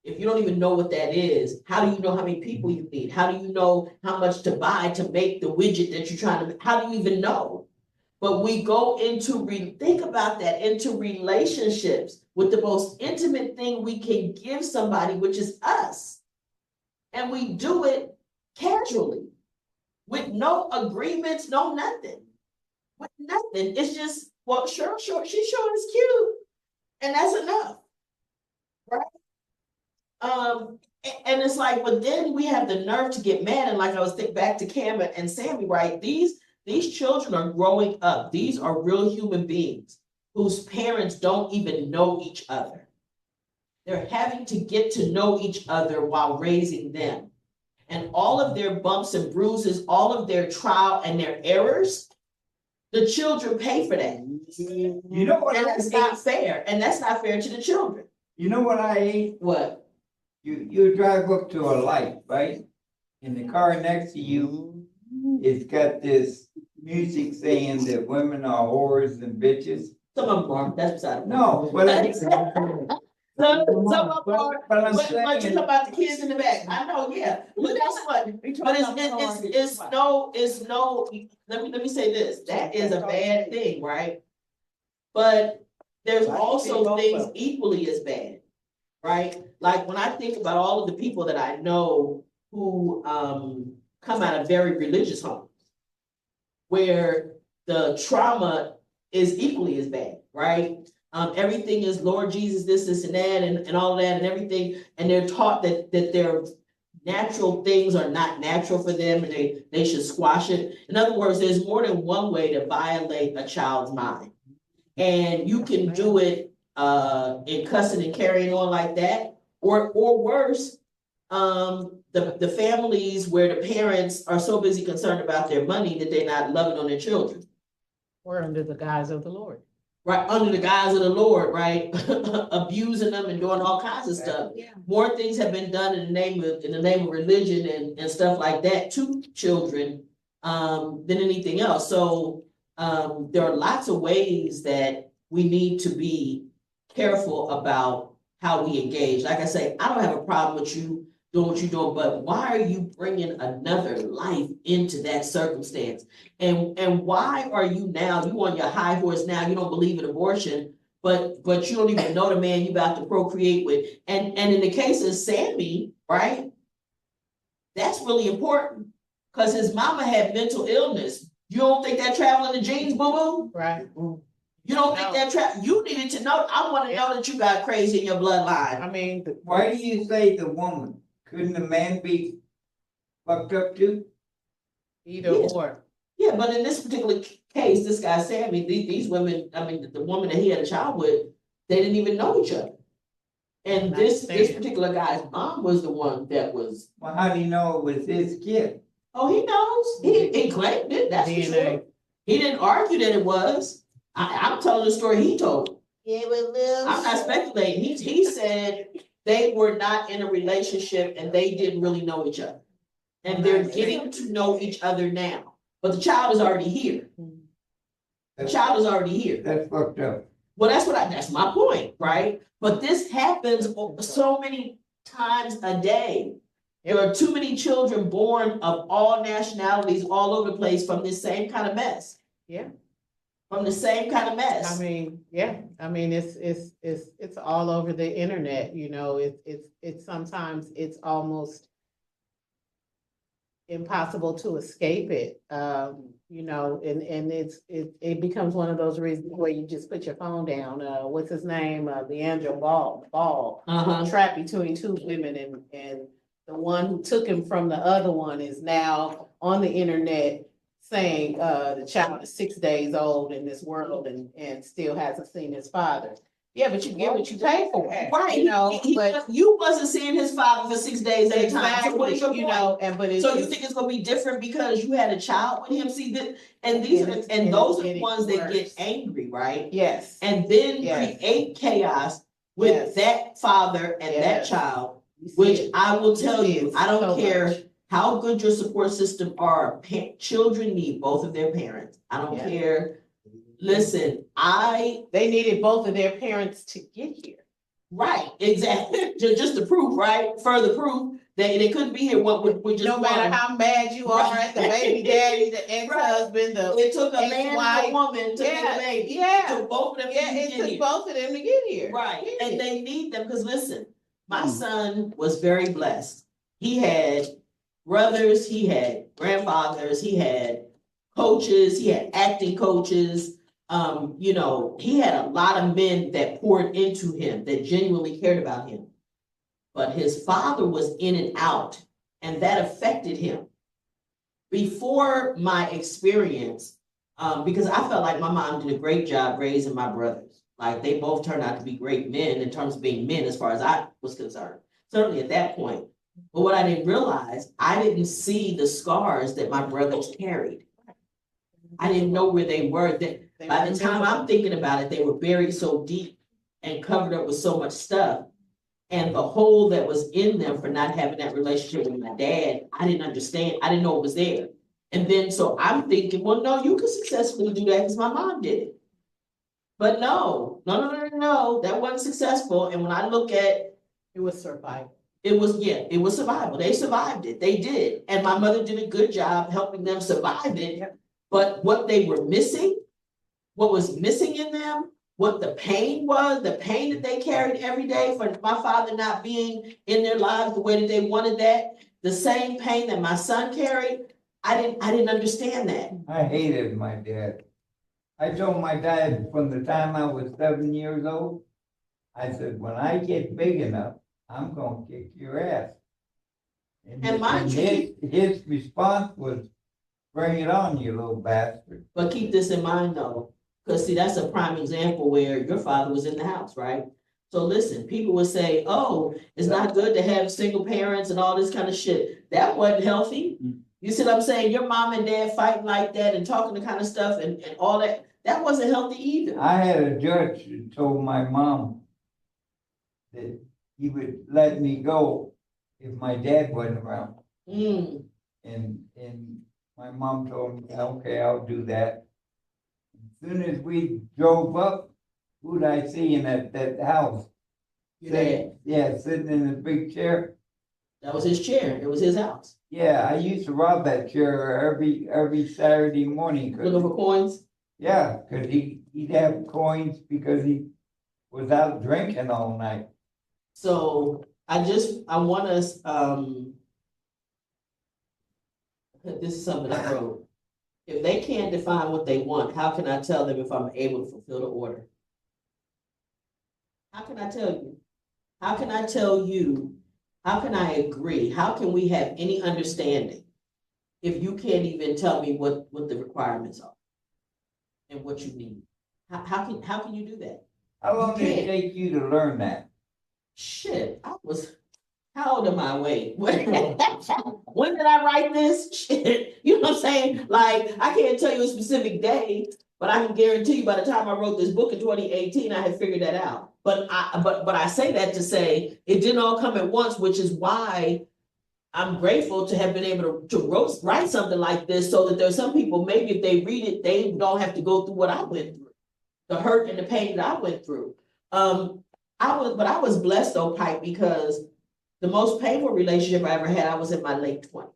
if you don't even know what that is, how do you know how many people you need? How do you know how much to buy to make the widget that you're trying to, how do you even know? But we go into, think about that, into relationships with the most intimate thing we can give somebody, which is us. And we do it casually, with no agreements, no nothing. With nothing. It's just, well, sure, she's showing us cute. And that's enough. Right? And it's like, but then we have the nerve to get mad. And like I was thinking back to Cam and Sammy, right? These children are growing up. These are real human beings whose parents don't even know each other. They're having to get to know each other while raising them. And all of their bumps and bruises, all of their trial and their errors, the children pay for that. You know what? And that's not fair. And that's not fair to the children. You know what I hate? What? You drive up to a light, right? And the car next to you, it's got this music saying that women are whores and bitches. Some of them are. That's beside the point. No, but Some of them are. But I'm But you talk saying, about the kids in the back. I know, yeah. But guess what? But it's no. Let me say this. That is a bad thing, right? But there's also things equally as bad, right? Like when I think about all of the people that I know who come out of very religious homes where the trauma is equally as bad, right? Everything is Lord Jesus, this and that, and all that and everything. And they're taught that their natural things are not natural for them and they should squash it. In other words, there's more than one way to violate a child's mind. And you can do it in cussing and carrying on like that, or worse, the families where the parents are so busy concerned about their money that they're not loving on their children. Or under the guise of the Lord. Right, under the guise of the Lord, right? Abusing them and doing all kinds of stuff. Yeah. More things have been done in the name of religion and stuff like that to children than anything else. So there are lots of ways that we need to be careful about how we engage. Like I say, I don't have a problem with you doing what you're doing, but why are you bringing another life into that circumstance? And why are you now, you on your high horse now, you don't believe in abortion, but you don't even know the man you about to procreate with. And in the case of Sammy, right, that's really important because his mama had mental illness. You don't think that traveling the genes, boo-boo? Right. You don't think that you needed to know, I want to know that you got crazy in your bloodline. I mean, Why do you say the woman? Couldn't the man be fucked up too? either Yeah. or. Yeah, but in this particular case, this guy Sammy, these women, I mean, the woman that he had a child with, they didn't even know each other. And this particular guy's mom was the one that was. Well, how do you know it was his kid? Oh, he knows. He claimed it. That's for sure. He didn't argue that it was. I'm telling the story he told. Yeah, but I'm not speculating. He said they were not in a relationship and they didn't really know each other. And they're getting to know each other now. But the child is already here. The child is already here. That's fucked up. Well, that's my point, right? But this happens so many times a day. There are too many children born of all nationalities all over the place from this same kind of mess. Yeah. From the same kind of mess. I mean, yeah. I mean, it's all over the internet. You know, it's sometimes it's almost impossible to escape it. You know, and it becomes one of those reasons where you just put your phone down. What's his name? Leandro Ball. Trapped between two women, and the one who took him from the other one is now on the internet saying the child is 6 days old in this world and still hasn't seen his father. Yeah, but you get what you pay for. Right. You know, but you wasn't seeing his father for 6 days at a time. exactly, So what is your you point? know, So you think it's gonna be different because you had a child with him? See that, and these those are the ones that get angry, right? Yes. And then Yes. create chaos with Yes. that father and that Yes. child, You see which it. I will You tell see you, it I don't so care much. how good your support system are. Children need both of their parents. I don't Yeah. care. Listen, They needed both of their parents to get here. right, exactly. Just to prove, right? Further proof that they couldn't be here. What would just No matter one. how mad you are Right. at the baby daddy, the ex-husband, the It took a man and ex-wife. a woman to make a baby. Yeah. It took both of them to Yeah, it get took here. both of them to get here. Right, Period. and they need them, because listen, my son was very blessed. He had brothers, he had grandfathers, he had coaches, he had acting coaches. You know, he had a lot of men that poured into him, that genuinely cared about him. But his father was in and out, and that affected him. Before my experience, because I felt like my mom did a great job raising my brothers. Like, they both turned out to be great men in terms of being men as far as I was concerned, certainly at that point. But what I didn't realize, I didn't see the scars that my brothers carried. I didn't know where they were. By the time I'm thinking about it, they were buried so deep and covered up with so much stuff. And the hole that was in them for not having that relationship with my dad, I didn't understand. I didn't know it was there. And then, so I'm thinking, well, no, you could successfully do that because my mom did it. But no, that wasn't successful. And when I look at, It was survival. it was survival. They survived it. They did. And my mother did a good job helping them survive it. Yep. But what they were missing, what was missing in them, what the pain was, the pain that they carried every day for my father not being in their lives the way that they wanted that, the same pain that my son carried. I didn't understand that. I hated my dad. I told my dad from the time I was 7 years old, I said, when I get big enough, I'm gonna kick your ass. And mind you, his response was, bring it on, you little bastard. but keep this in mind though, because see, that's a prime example where your father was in the house, right? So listen, people would say, oh, it's not good to have single parents and all this kind of shit. That wasn't healthy. You see what I'm saying? Your mom and dad fighting like that and talking the kind of stuff and all that, that wasn't healthy either. I had a judge who told my mom that he would let me go if my dad wasn't around. Mm. And my mom told me, okay, I'll do that. As soon as we drove up, who'd I see in that house? Your dad. Yeah, sitting in a big chair. That was his chair. It was his house. Yeah, I used to rob that chair every Saturday morning. Looking for coins. Yeah, cause he'd have coins because he was out drinking all night. So I want us, this is something I wrote. If they can't define what they want, how can I tell them if I'm able to fulfill the order? How can I tell you? How can I tell you? How can I agree? How can we have any understanding if you can't even tell me what the requirements are and what you need? How can you do that? How long did it take you to learn that? Shit, how old am I? Wait, when did I write this? Shit, you know what I'm saying? Like, I can't tell you a specific day, but I can guarantee you by the time I wrote this book in 2018, I had figured that out. But I say that to say it didn't all come at once, which is why I'm grateful to have been able to write something like this so that there's some people, maybe if they read it, they don't have to go through what I went through, the hurt and the pain that I went through. I was blessed though, Pike, because the most painful relationship I ever had, I was in my late 20s.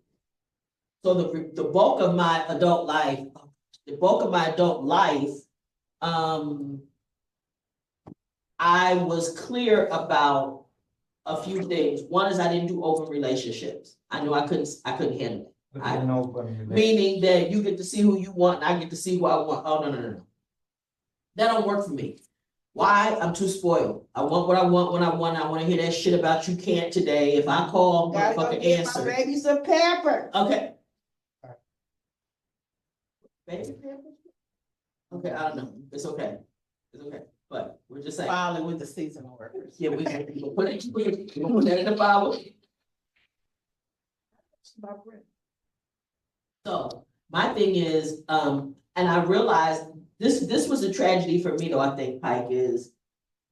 So the bulk of my adult life, I was clear about a few things. One is I didn't do open relationships. I knew I couldn't handle it. Meaning that you get to see who you want and I get to see who I want. Oh, no. That don't work for me. Why? I'm too spoiled. I want what I want when I want. I want to hear that shit about you can't today. If I call, motherfucker answer. My baby some pepper. Okay. Baby pepper? Okay, I don't know. It's okay. It's okay. But we're just saying. Filing with the seasonal workers. Yeah, we're gonna put that in the file. So my thing is, and I realized this was a tragedy for me though, I think, Pike, is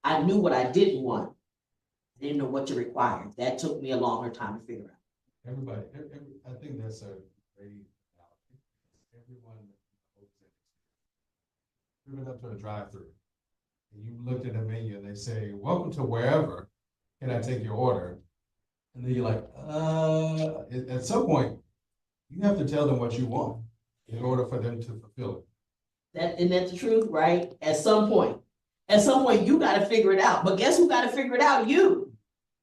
I knew what I didn't want. I didn't know what to require. That took me a longer time to figure out. Everybody, I think that's a great analogy. Everyone you went up to a drive-through and you looked at a menu and they say, welcome to wherever, can I take your order? And then you're like, at some point, you have to tell them what you want in order for them to fulfill it. Isn't that the truth, right? At some point you got to figure it out. But guess who got to figure it out? You,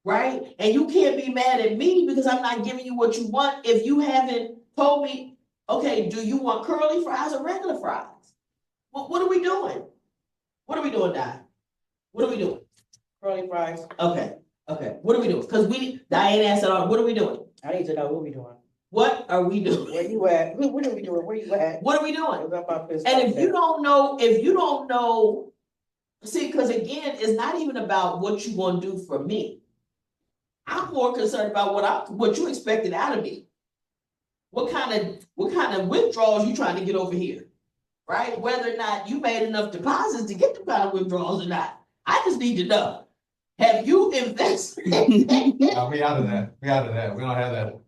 right? And you can't be mad at me because I'm not giving you what you want if you haven't told me, okay, do you want curly fries or regular fries? Well, what are we doing? What are we doing, Di? What are we doing? Curly fries. Okay. What are we doing? Because Diane asked that, what are we doing? I need to know what we doing. What are we doing? Where you at? What are we doing? Where you at? What are we doing? And if you don't know, see, because again, it's not even about what you want to do for me. I'm more concerned about what you expected out of me. What kind of withdrawals you trying to get over here, right? Whether or not you made enough deposits to get the kind of withdrawals or not. I just need to know. Have you invested? We out of that. We don't have that.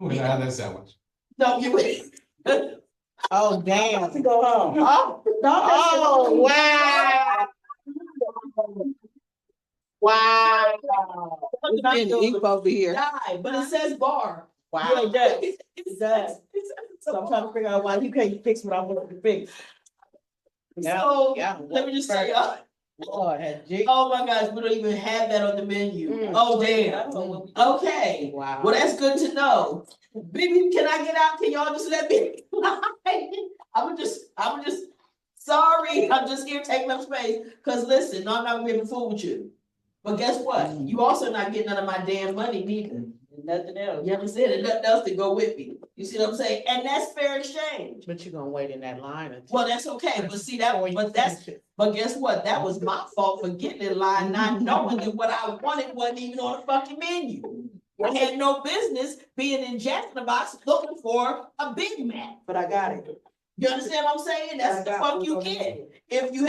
We don't have that sandwich. No, you. Oh, damn. to go home. Oh, wow. Wow. It's getting deep over here. But it says bar. Wow. Yeah, it does. It does. So I'm trying to figure out why you can't fix what I want to fix. So let me just tell y'all. Lord, had jig- Oh my gosh, we don't even have that on the menu. Mm. Oh, damn. Okay. Wow. Well, that's good to know. Baby, can I get out? Can y'all just let me? I'm just, sorry, I'm just here taking up space. Cause listen, no, I'm not gonna be able to fool with you. But guess what? You also not getting none of my damn money neither. Nothing else. You understand? And nothing else to go with me. You see what I'm saying? And that's fair exchange. But you're gonna wait in that line until. Well, that's okay. But see that, before you but that's, finish it. but guess what? That was my fault for getting in line, not knowing that what I wanted wasn't even on the fucking menu. I had no business being in Jack in the Box looking for a Big Mac. But I got it. You understand what I'm saying? That's the fuck you get. If you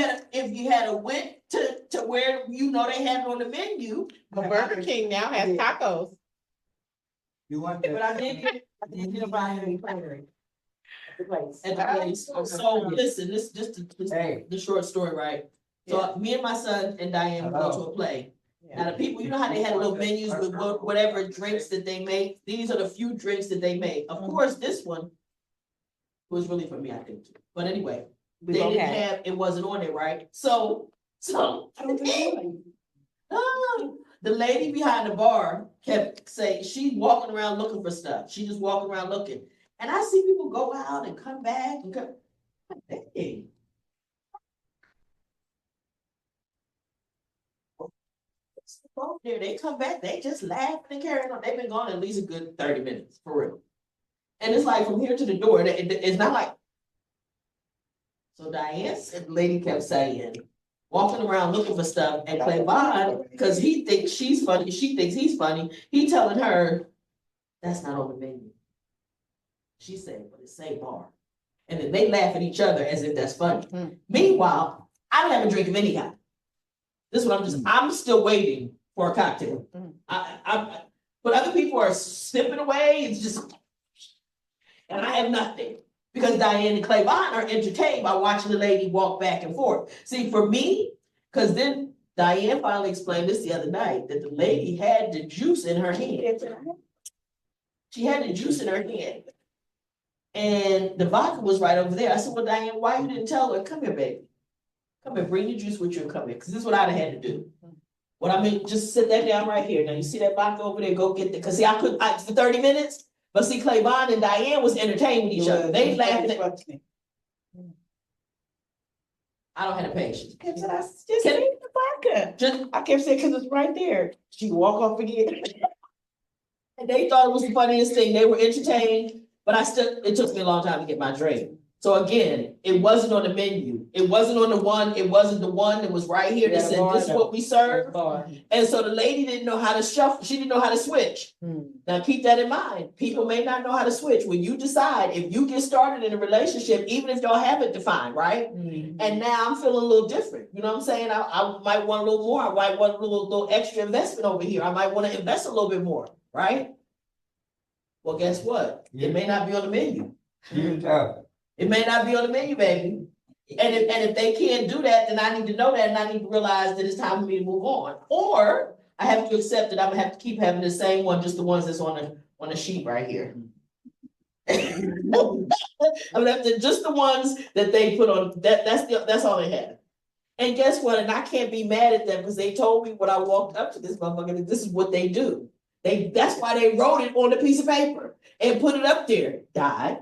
had a went to where you know they had it on the menu. But Burger King now has tacos. You want But I that? did get a buy any primary at the place. At the place. So listen, this just Hey. the short story, right? So me and my son and Diane go to a play. Now the people, you know how they had little menus with whatever drinks that they make. These are the few drinks that they make. Of course, this one was really for me, I think. Too. But anyway, We they both didn't had it. have it wasn't on it, right? So the lady behind the bar kept saying she's walking around looking for stuff. She just walking around looking, and I see people go out and come back and come. Hey. There, they come back, they just laughing and carrying on. They've been gone at least a good 30 minutes, for real. And it's like from here to the door, it's not like. So Diane said, the lady kept saying, walking around looking for stuff, and Clavon, because he thinks she's funny, she thinks he's funny, he telling her, that's not on the menu. She said, but it's same bar. And then they laugh at each other as if that's funny. Meanwhile, I don't have a drink of any kind. This is what I'm still waiting for a cocktail. But other people are snipping away, it's just, and I have nothing. Because Diane and Clavon are entertained by watching the lady walk back and forth. See, for me, because then Diane finally explained this the other night, that the lady had the juice in her hand. She had the juice in her hand. And the vodka was right over there. I said, well, Diane, why you didn't tell her, come here, baby. Come here, bring the juice with you and come here. Because this is what I'd have had to do. What I mean, just sit that down right here. Now you see that vodka over there, go get it. Because see, for 30 minutes, but see, Clavon and Diane was entertained with each other. They laughed at. I don't have the patience. I just the vodka. I kept saying, because it's right there. She walk off again. And they thought it was the funniest thing. They were entertained, but it took me a long time to get my drink. So again, it wasn't on the menu. It wasn't on the one, it wasn't the one that was right here that said, this is what we serve. And so the lady didn't know how to shuffle, she didn't know how to switch. Now keep that in mind. People may not know how to switch. When you decide, if you get started in a relationship, even if y'all haven't defined, right? And now I'm feeling a little different. You know what I'm saying? I might want a little more. I might want a little extra investment over here. I might want to invest a little bit more, right? Well, guess what? It may not be on the menu. It may not be on the menu, baby. And if they can't do that, then I need to know that, and I need to realize that it's time for me to move on. Or I have to accept that I'm gonna have to keep having the same one, just the ones that's on the sheet right here. I'm gonna have to just the ones that they put on. That's all they have. And guess what? And I can't be mad at them because they told me when I walked up to this motherfucker that this is what they do. That's why they wrote it on a piece of paper and put it up there. Died.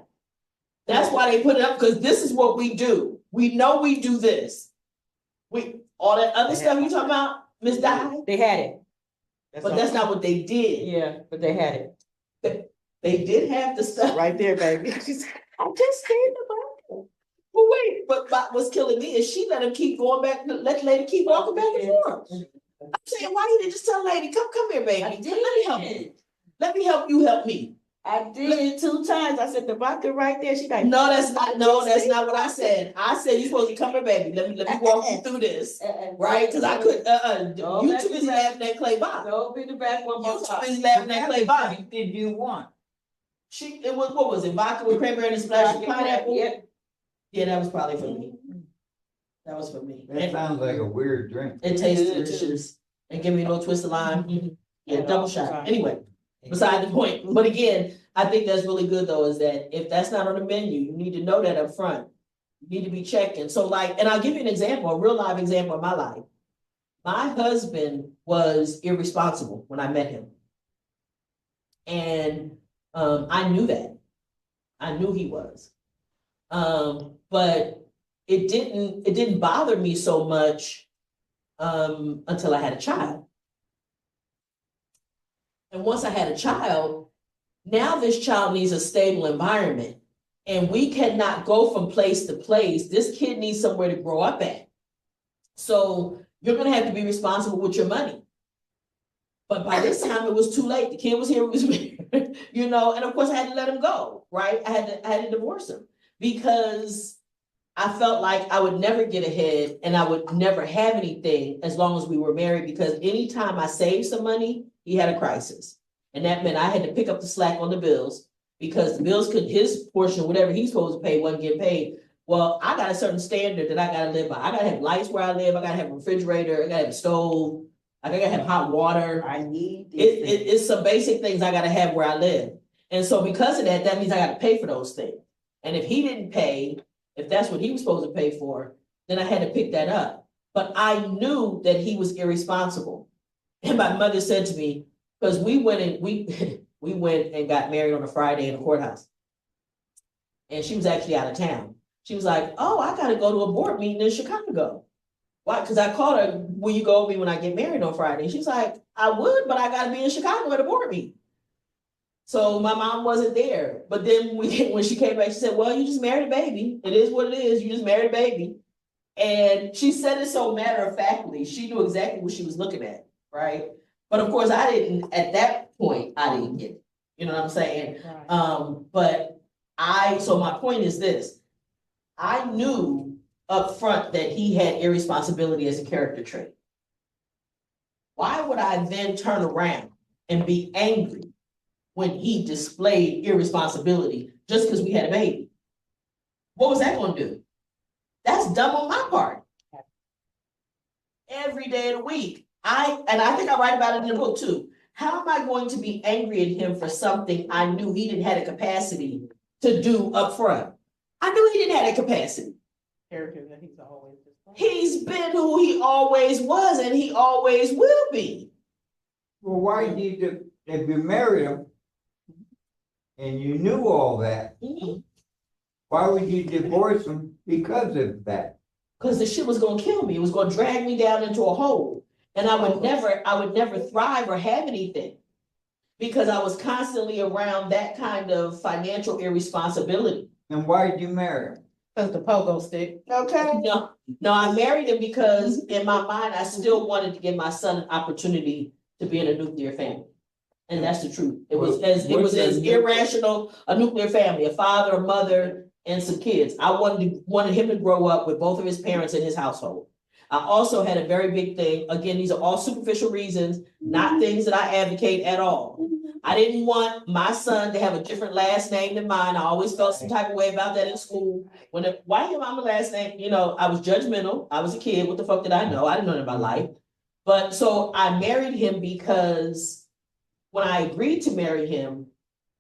That's why they put it up, because this is what we do. We know we do this. All that other stuff you talking about, Miss Di? They had it. But that's not what they did. Yeah, but they had it. They did have the stuff. Right there, baby. I just stayed in the vodka. Well, wait, but what's killing me is she let him keep going back, let the lady keep walking back and forth. I'm saying, why you didn't just tell the lady, come here, baby. Let me help you. Let me help you help me. I did 2 times. I said the vodka right there. She like, no, that's not what I said. I said you're supposed to come here, baby. Let me walk you through this. Right? Because I could you too busy laughing at Clavon. Go in the back one more You time. too busy laughing at Clavon. Did you want? It was, what was it? Vodka with cranberry and a splash of pineapple? Yep. Yeah, that was probably for me. That was for me. That sounds like a weird drink. It tastes delicious. And give me a little twist of lime. Yeah, double shot. Anyway. Beside the point. But again, I think that's really good though, is that if that's not on the menu, you need to know that up front. You need to be checking. So like, and I'll give you an example, a real live example of my life. My husband was irresponsible when I met him. And I knew that. I knew he was. But it didn't bother me so much until I had a child. And once I had a child, now this child needs a stable environment. And we cannot go from place to place. This kid needs somewhere to grow up at. So you're gonna have to be responsible with your money. But by this time it was too late. The kid was here, it was married, you know, and of course I had to let him go, right? I had to divorce him because I felt like I would never get ahead and I would never have anything as long as we were married, because anytime I saved some money, he had a crisis. And that meant I had to pick up the slack on the bills because the bills could, his portion, whatever he's supposed to pay, wasn't getting paid. Well, I got a certain standard that I gotta live by. I gotta have lights where I live, I gotta have a refrigerator, I gotta have a stove, I gotta have hot water. I need these things. It's some basic things I gotta have where I live. And so because of that, that means I gotta pay for those things. And if he didn't pay, if that's what he was supposed to pay for, then I had to pick that up. But I knew that he was irresponsible. And my mother said to me, because we went and got married on a Friday in the courthouse. And she was actually out of town. She was like, oh, I gotta go to a board meeting in Chicago. Why? Because I called her, will you go with me when I get married on Friday? She's like, I would, but I gotta be in Chicago at a board meeting. So my mom wasn't there. But then when she came back, she said, well, you just married a baby. It is what it is. You just married a baby. And she said it so matter-of-factly. She knew exactly what she was looking at, right? But of course, I didn't, at that point, I didn't get it. You know what I'm saying? Right. So my point is this. I knew up front that he had irresponsibility as a character trait. Why would I then turn around and be angry when he displayed irresponsibility just because we had a baby? What was that going to do? That's dumb on my part. Every day of the week. I think I write about it in the book too. How am I going to be angry at him for something I knew he didn't have the capacity to do up front? I knew he didn't have that capacity. Character that he's always displayed. He's been who he always was and he always will be. Well, why did you, if you married him and you knew all that, why would you divorce him because of that? Because the shit was gonna kill me. It was gonna drag me down into a hole. And I would never thrive or have anything because I was constantly around that kind of financial irresponsibility. And why did you marry him? Because the pogo stick. Okay. No, I married him because in my mind, I still wanted to give my son an opportunity to be in a nuclear family. And that's the truth. It was as irrational, a nuclear family, a father, a mother, and some kids. I wanted him to grow up with both of his parents in his household. I also had a very big thing. Again, these are all superficial reasons, not things that I advocate at all. I didn't want my son to have a different last name than mine. I always felt some type of way about that in school. Why your mama last name? You know, I was judgmental. I was a kid. What the fuck did I know? I didn't know anything about life. But so I married him because when I agreed to marry him,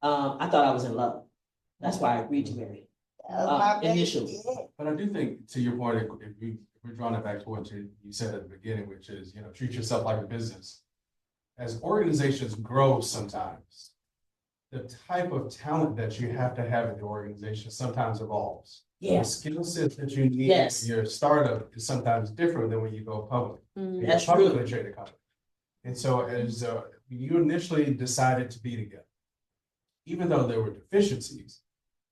I thought I was in love. That's why I agreed to marry him initially. But I do think, to your point, if we're drawing it back to what you said at the beginning, which is, treat yourself like a business. As organizations grow sometimes, the type of talent that you have to have in the organization sometimes evolves. Yeah. The skill set that you need in your startup is sometimes different than when you go public. That's true. true. Traded company. And so as you initially decided to be together, even though there were deficiencies,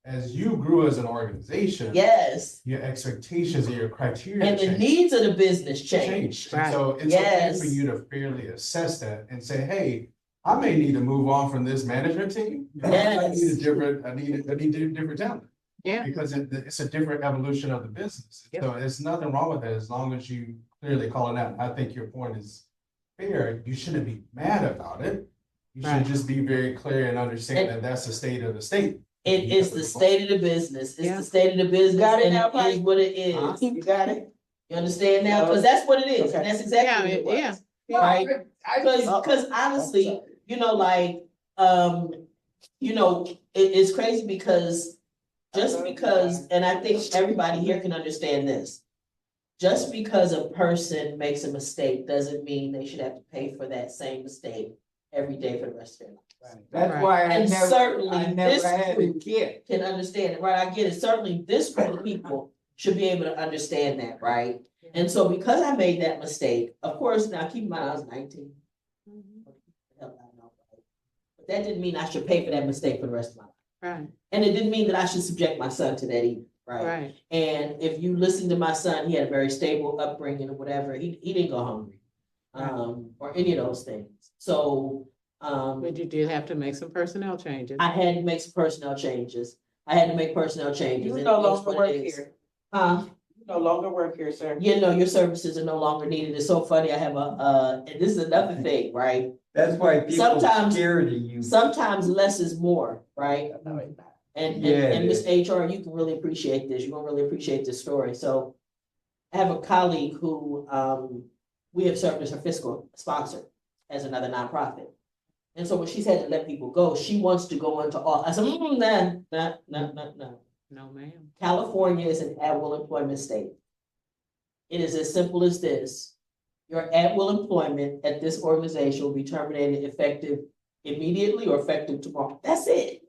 as you grew as an organization, your expectations and your criteria and the needs of the business changed. Right. So it's okay for you to fairly assess that and say, hey, I may need to move on from this management team. I need different talent. Yeah. Because it's a different evolution of the business. Yep. So there's nothing wrong with that as long as you clearly call it out. I think your point is fair. You shouldn't be mad about it. You should just be very clear and understand that that's the state of the state. It is the state of the business. It's the state of the business. Got it and now, it is what it is. You got it? You understand now? Because that's what it is. And that's exactly what it was. Right? Because honestly, it's crazy because and I think everybody here can understand this. just because a person makes a mistake doesn't mean they should have to pay for that same mistake every day for the rest of their lives. That's Right. why And certainly I this never had a group kid. can understand it, right? I get it. Certainly this group of people should be able to understand that, right? And so because I made that mistake, of course, now keep in mind I was 19. Hell, I know, right? But that didn't mean I should pay for that mistake for the rest of my life. Right, And it didn't mean that I should subject my son to that either, right? right. And if you listen to my son, he had a very stable upbringing or whatever. He didn't go hungry, or any of those things. So, But you did have to make some personnel changes. I had to make some personnel changes. I had to make personnel changes. You and no it is longer what work it is. here. You No longer work here, sir. know, your services are no longer needed. It's so funny. I have and this is another thing, right? That's why people are Sometimes- scared of you. Sometimes less is more, right? No, it's not. And Yeah, it Miss HR, you can really appreciate this. You're gonna really appreciate this story. So I have a colleague who we have served as her fiscal sponsor as another nonprofit. And so when she's had to let people go, she wants to go into all. I said, nah. No, ma'am. California is an at-will employment state. It is as simple as this. Your at-will employment at this organization will be terminated effective immediately or effective tomorrow. That's it.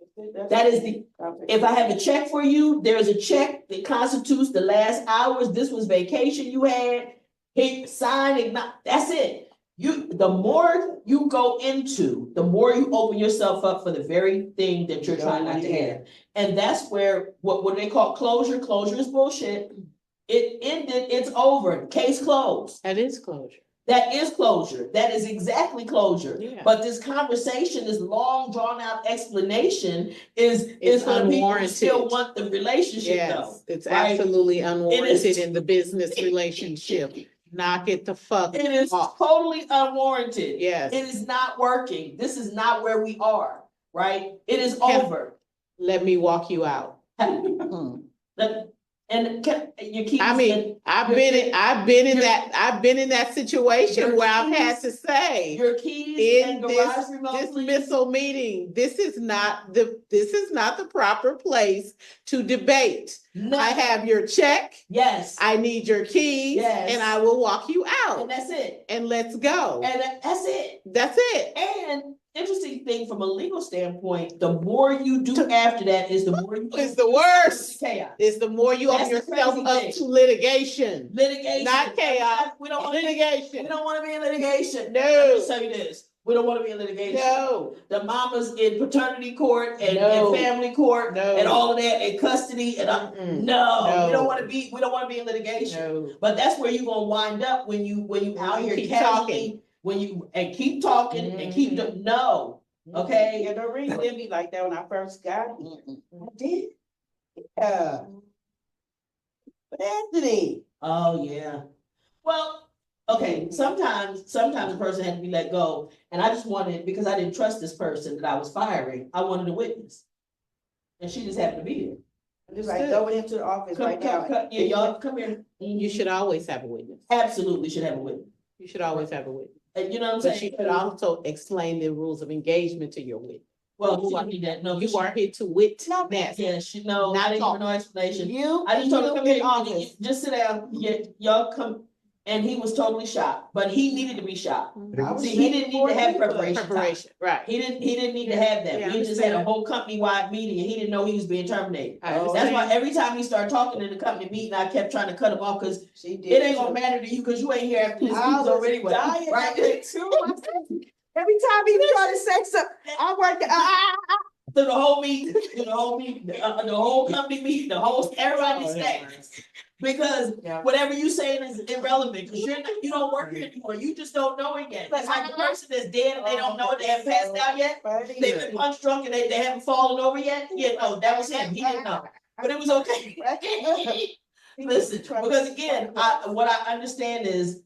That is the, if I have a check for you, there's a check that constitutes the last hours. This was vacation you had. Hit, sign, that's it. The more you go into, the more you open yourself up for the very thing that you're trying not to have. And that's where, what they call closure. Closure is bullshit. It ended, it's over. Case closed. That is closure. That is closure. That is exactly closure. Yeah. But this conversation, this long drawn out explanation is for the people who unwarranted. still want the relationship though. Yes, it's right? absolutely unwarranted is- in the business relationship. Knock it the fuck It is off. totally unwarranted. Yes. It is not working. This is not where we are, right? It is Can- over. Let me walk you out. You keep. I mean, I've been in that situation where I've had to say, Your keys in and garage this remote, please. dismissal meeting, this is not the proper place to debate. No. I have your check, Yes. I need your keys, Yes. and I will walk you out. And that's it. And let's go. And that's it. That's it. And interesting thing from a legal standpoint, the more you do after that is the more you. It's the worst. Chaos. Is the more you That's open the yourself crazy up thing. to litigation. Litigation. Not chaos. We don't want to. Litigation. We don't want to be in litigation. No. Let me tell you this. We don't want to be in litigation. No. The mamas in paternity court and No. family court No. and all of that and custody and Mm-mm. no, No. we don't want to be in litigation. No. But that's where you're gonna wind up when you out here Keep casually, when you keep talking and keep no. Okay. Yeah, the reason it be like that when I first got here. I did. Yeah. But Anthony. Oh, yeah. Well, okay, sometimes a person had to be let go, and I just wanted, because I didn't trust this person that I was firing, I wanted a witness. And she just happened to be there. Just like throw it into the office right now. Yeah, y'all, come here. You should always have a witness. Absolutely should have a witness. You should always have a witness. And you know what I'm But you saying? should also explain the rules of engagement to your witness. Well, you need that, no. You are here to witness. Yeah, she, no, Not I didn't talk. give her no explanation. You. I just told her, you come in here, office. just sit down, y'all come, and he was totally shocked, but he needed to be shocked. I was See, he didn't need to have ready for preparation time. Preparation, right. He didn't need to have that. Yeah, We just had a understand. whole company-wide meeting and he didn't know he was being terminated. I Oh, That's why understand. every time he started talking in the company meeting, I kept trying to cut him off, cause She did. it ain't gonna matter to you, cause you ain't here after this I week's was over anyway, dying right? of it too. I said, every time he tried to say something, I worked. Through the whole meeting, the whole company meeting, everybody stays. Because Yeah. whatever you saying is irrelevant, because you don't work here anymore, you just don't know it yet. It's like the person that's dead and they don't know it, they haven't passed out yet. They've been punch drunk and they haven't fallen over yet. Yeah, no, that was him. He didn't know. But it was okay. Listen, because again, what I understand is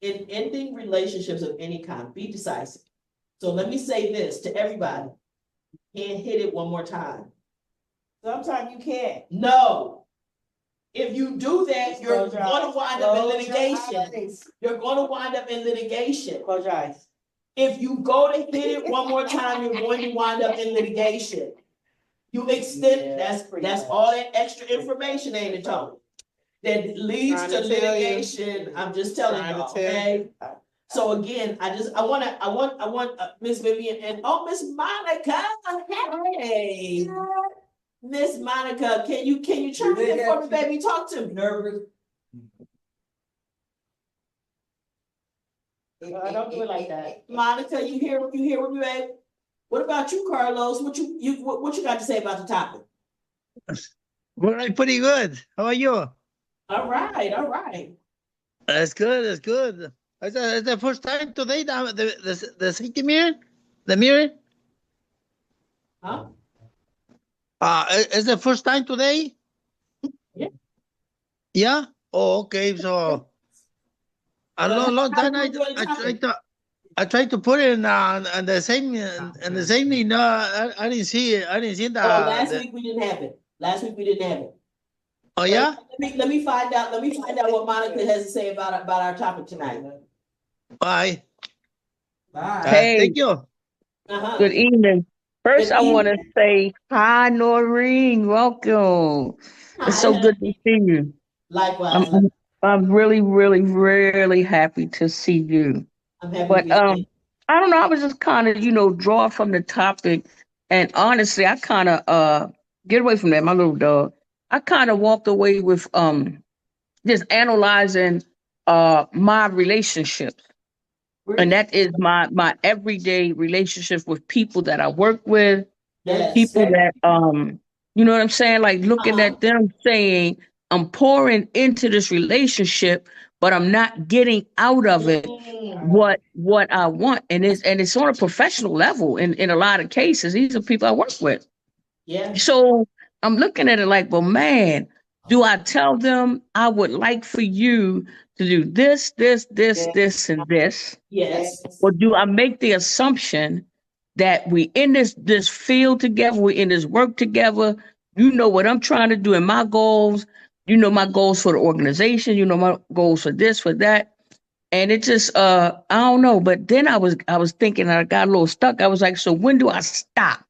in ending relationships of any kind, be decisive. So let me say this to everybody. Can't hit it one more time. Sometimes you can't. No. If you do that, you're Close your gonna eyes. wind up in Close your litigation. eyes. You're gonna wind up in litigation. Close your eyes. If you go to hit it one more time, you're going to wind up in litigation. You extend, Yeah, that's pretty that's much. all that extra information, ain't it, Tony? that leads Trying to to tell you. litigation. I'm just telling Trying to y'all, tell okay? So again, I want Miss Vivian and Miss Monica. Hey, Miss Monica, can you chime in for me, baby? Talk to me. Nervous? Don't do it like that. Monica, you hear with me, babe? What about you, Carlos? What you got to say about the topic? Well, I'm pretty good. How are you? All right. That's good. That's good. It's the first time today the safety mirror, the mirror. Huh? It's the first time today. Yeah. Yeah. Oh, okay. So a long How time. you enjoy the topic? I tried to put it on the same and the same thing. No, I didn't see it. I didn't see Oh, last the. week we didn't have it. Last week we didn't have it. Oh But yeah. let me find out. Let me find out what Monica has to say about our topic tonight. Bye. Bye. Hey, Thank you. good evening. First, Good I want to evening. say hi, Noreen. Welcome. It's Hi, so good to honey. see you. Likewise, I'm I'm really, really, really happy to see you. I'm happy to But be here. I don't know. I was just kind of, draw from the topic, and honestly, I kind of get away from that. My little dog. I kind of walked away with just analyzing my relationships. And that is my everyday relationships with people that I work with, Yes. people that you know what I'm saying, like looking Uh-huh. at them saying I'm pouring into this relationship, but I'm not getting out of it Mm. what I want. And it's on a professional level in a lot of cases. These are people I work with. Yeah. So I'm looking at it like, well, man, do I tell them I would like for you to do this, and this? Yes. Or do I make the assumption that we in this field together, we in this work together? You know what I'm trying to do and my goals. You know my goals for the organization. You know my goals for this, for that. And it just I don't know. But then I was thinking, I got a little stuck. I was like, so when do I stop?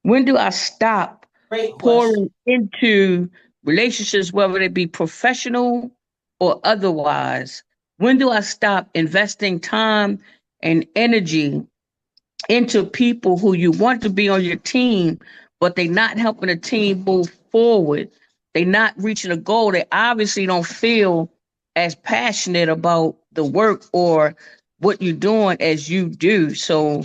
When do I stop Great question. pouring into relationships, whether they be professional or otherwise? When do I stop investing time and energy into people who you want to be on your team, but they're not helping the team move forward? They're not reaching a goal. They obviously don't feel as passionate about the work or what you're doing as you do. So,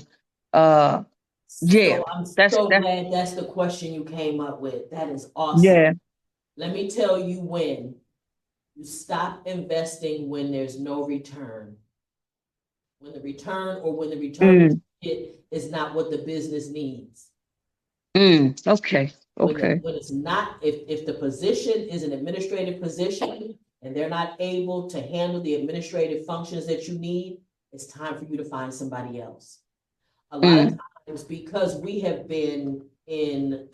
yeah, So I'm that's so that's glad that's the question you came up with. That is awesome. yeah. Let me tell you when you stop investing when there's no return. When the return Mm, is not what the business needs. okay. Okay. When it's not, if the position is an administrative position and they're not able to handle the administrative functions that you need, it's time for you to find somebody else. A lot of Mm, times, because we have been in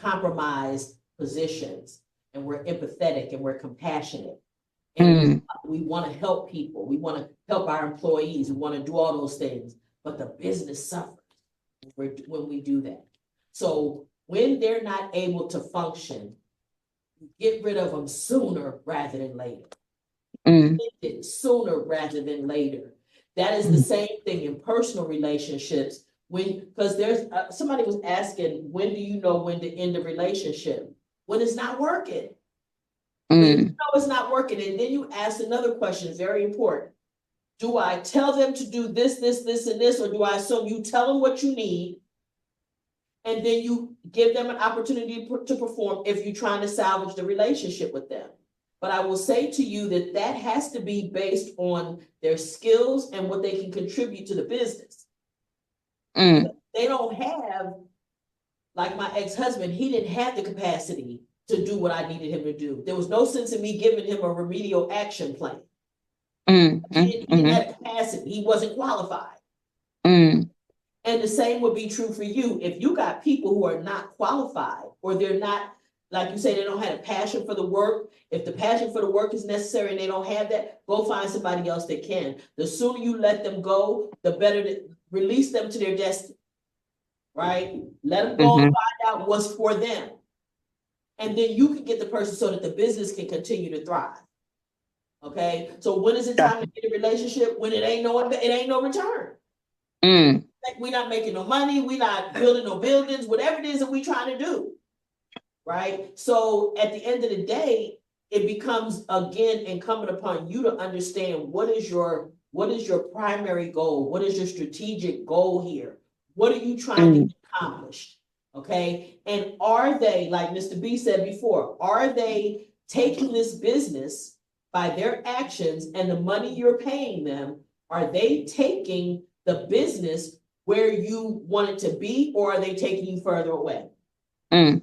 compromised positions and we're empathetic and we're compassionate and mm, we want to help people, we want to help our employees, we want to do all those things, but the business suffers when we do that. So when they're not able to function, get rid of them sooner rather than later. mm, Sooner rather than later. That is the mm, same thing in personal relationships. Because there's somebody was asking, when do you know when to end a relationship? When it's not working. When you mm, know it's not working, and then you ask another question, very important. Do I tell them to do this, and this, or do I assume you tell them what you need, and then you give them an opportunity to perform if you're trying to salvage the relationship with them? But I will say to you that that has to be based on their skills and what they can contribute to the business. mm, They don't have, like my ex-husband, he didn't have the capacity to do what I needed him to do. There was no sense in me giving him a remedial action plan. mm, He didn't have capacity. He wasn't qualified. mm, And the same would be true for you. If you got people who are not qualified or they're not, like you say, they don't have a passion for the work. If the passion for the work is necessary and they don't have that, go find somebody else that can. The sooner you let them go, the better to release them to their destiny, right? Let them go and mm, find out what's for them. and then you can get the person so that the business can continue to thrive. Okay, so when is it time to get a relationship? When it ain't no return. Mm. Like we're not making no money, we're not building no buildings, whatever it is that we're trying to do. Right? So at the end of the day, it becomes again incumbent upon you to understand what is your primary goal? What is your strategic goal here? What are you trying to get accomplished? Okay. And are they, like Mr. B said before, are they taking this business by their actions and the money you're paying them? Are they taking the business where you want it to be, or are they taking you further away? Mm.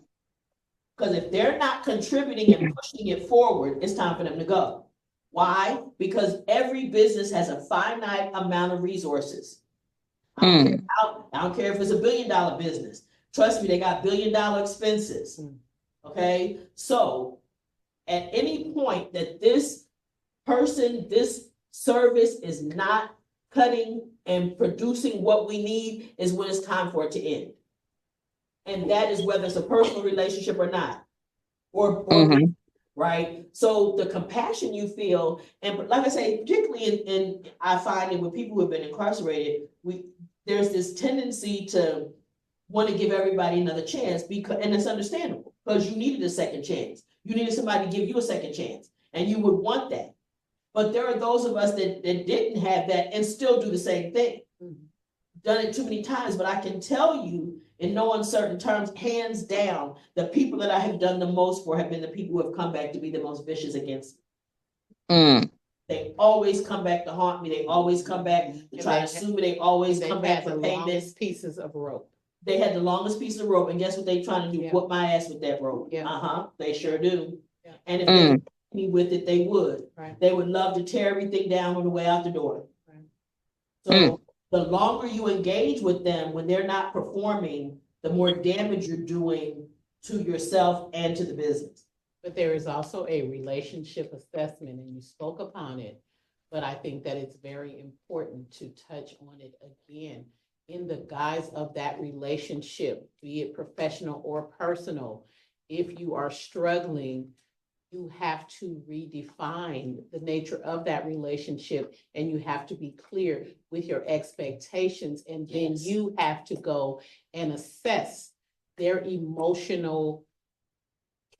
Because if they're not contributing and pushing it forward, it's time for them to go. Why? Because every business has a finite amount of resources. I don't care if it's $1 billion business. Trust me, they got $1 billion expenses. Okay, so at any point that this person, this service is not cutting and producing what we need is when it's time for it to end. And that is whether it's a personal relationship or not, or right? So the compassion you feel, and like I say, particularly in I find it with people who have been incarcerated, there's this tendency to want to give everybody another chance because, and it's understandable because you needed a second chance. You needed somebody to give you a second chance, and you would want that. But there are those of us that didn't have that and still do the same thing. Done it too many times, but I can tell you in no uncertain terms, hands down, the people that I have done the most for have been the people who have come back to be the most vicious against me. They always come back to haunt me. They always come back to try to sue me. They always come back for payment. Longest pieces of rope. They had the longest piece of rope, and guess what they trying to do? Yeah. Whoop my ass with that rope. Yeah. They sure do. Yeah. And if they hit me with it, they would. Right. They would love to tear everything down on the way out the door. Right. So the longer you engage with them when they're not performing, the more damage you're doing to yourself and to the business. But there is also a relationship assessment, and you spoke upon it. But I think that it's very important to touch on it again in the guise of that relationship, be it professional or personal. If you are struggling, you have to redefine the nature of that relationship, and you have to be clear with your expectations. And then you have to go and assess their emotional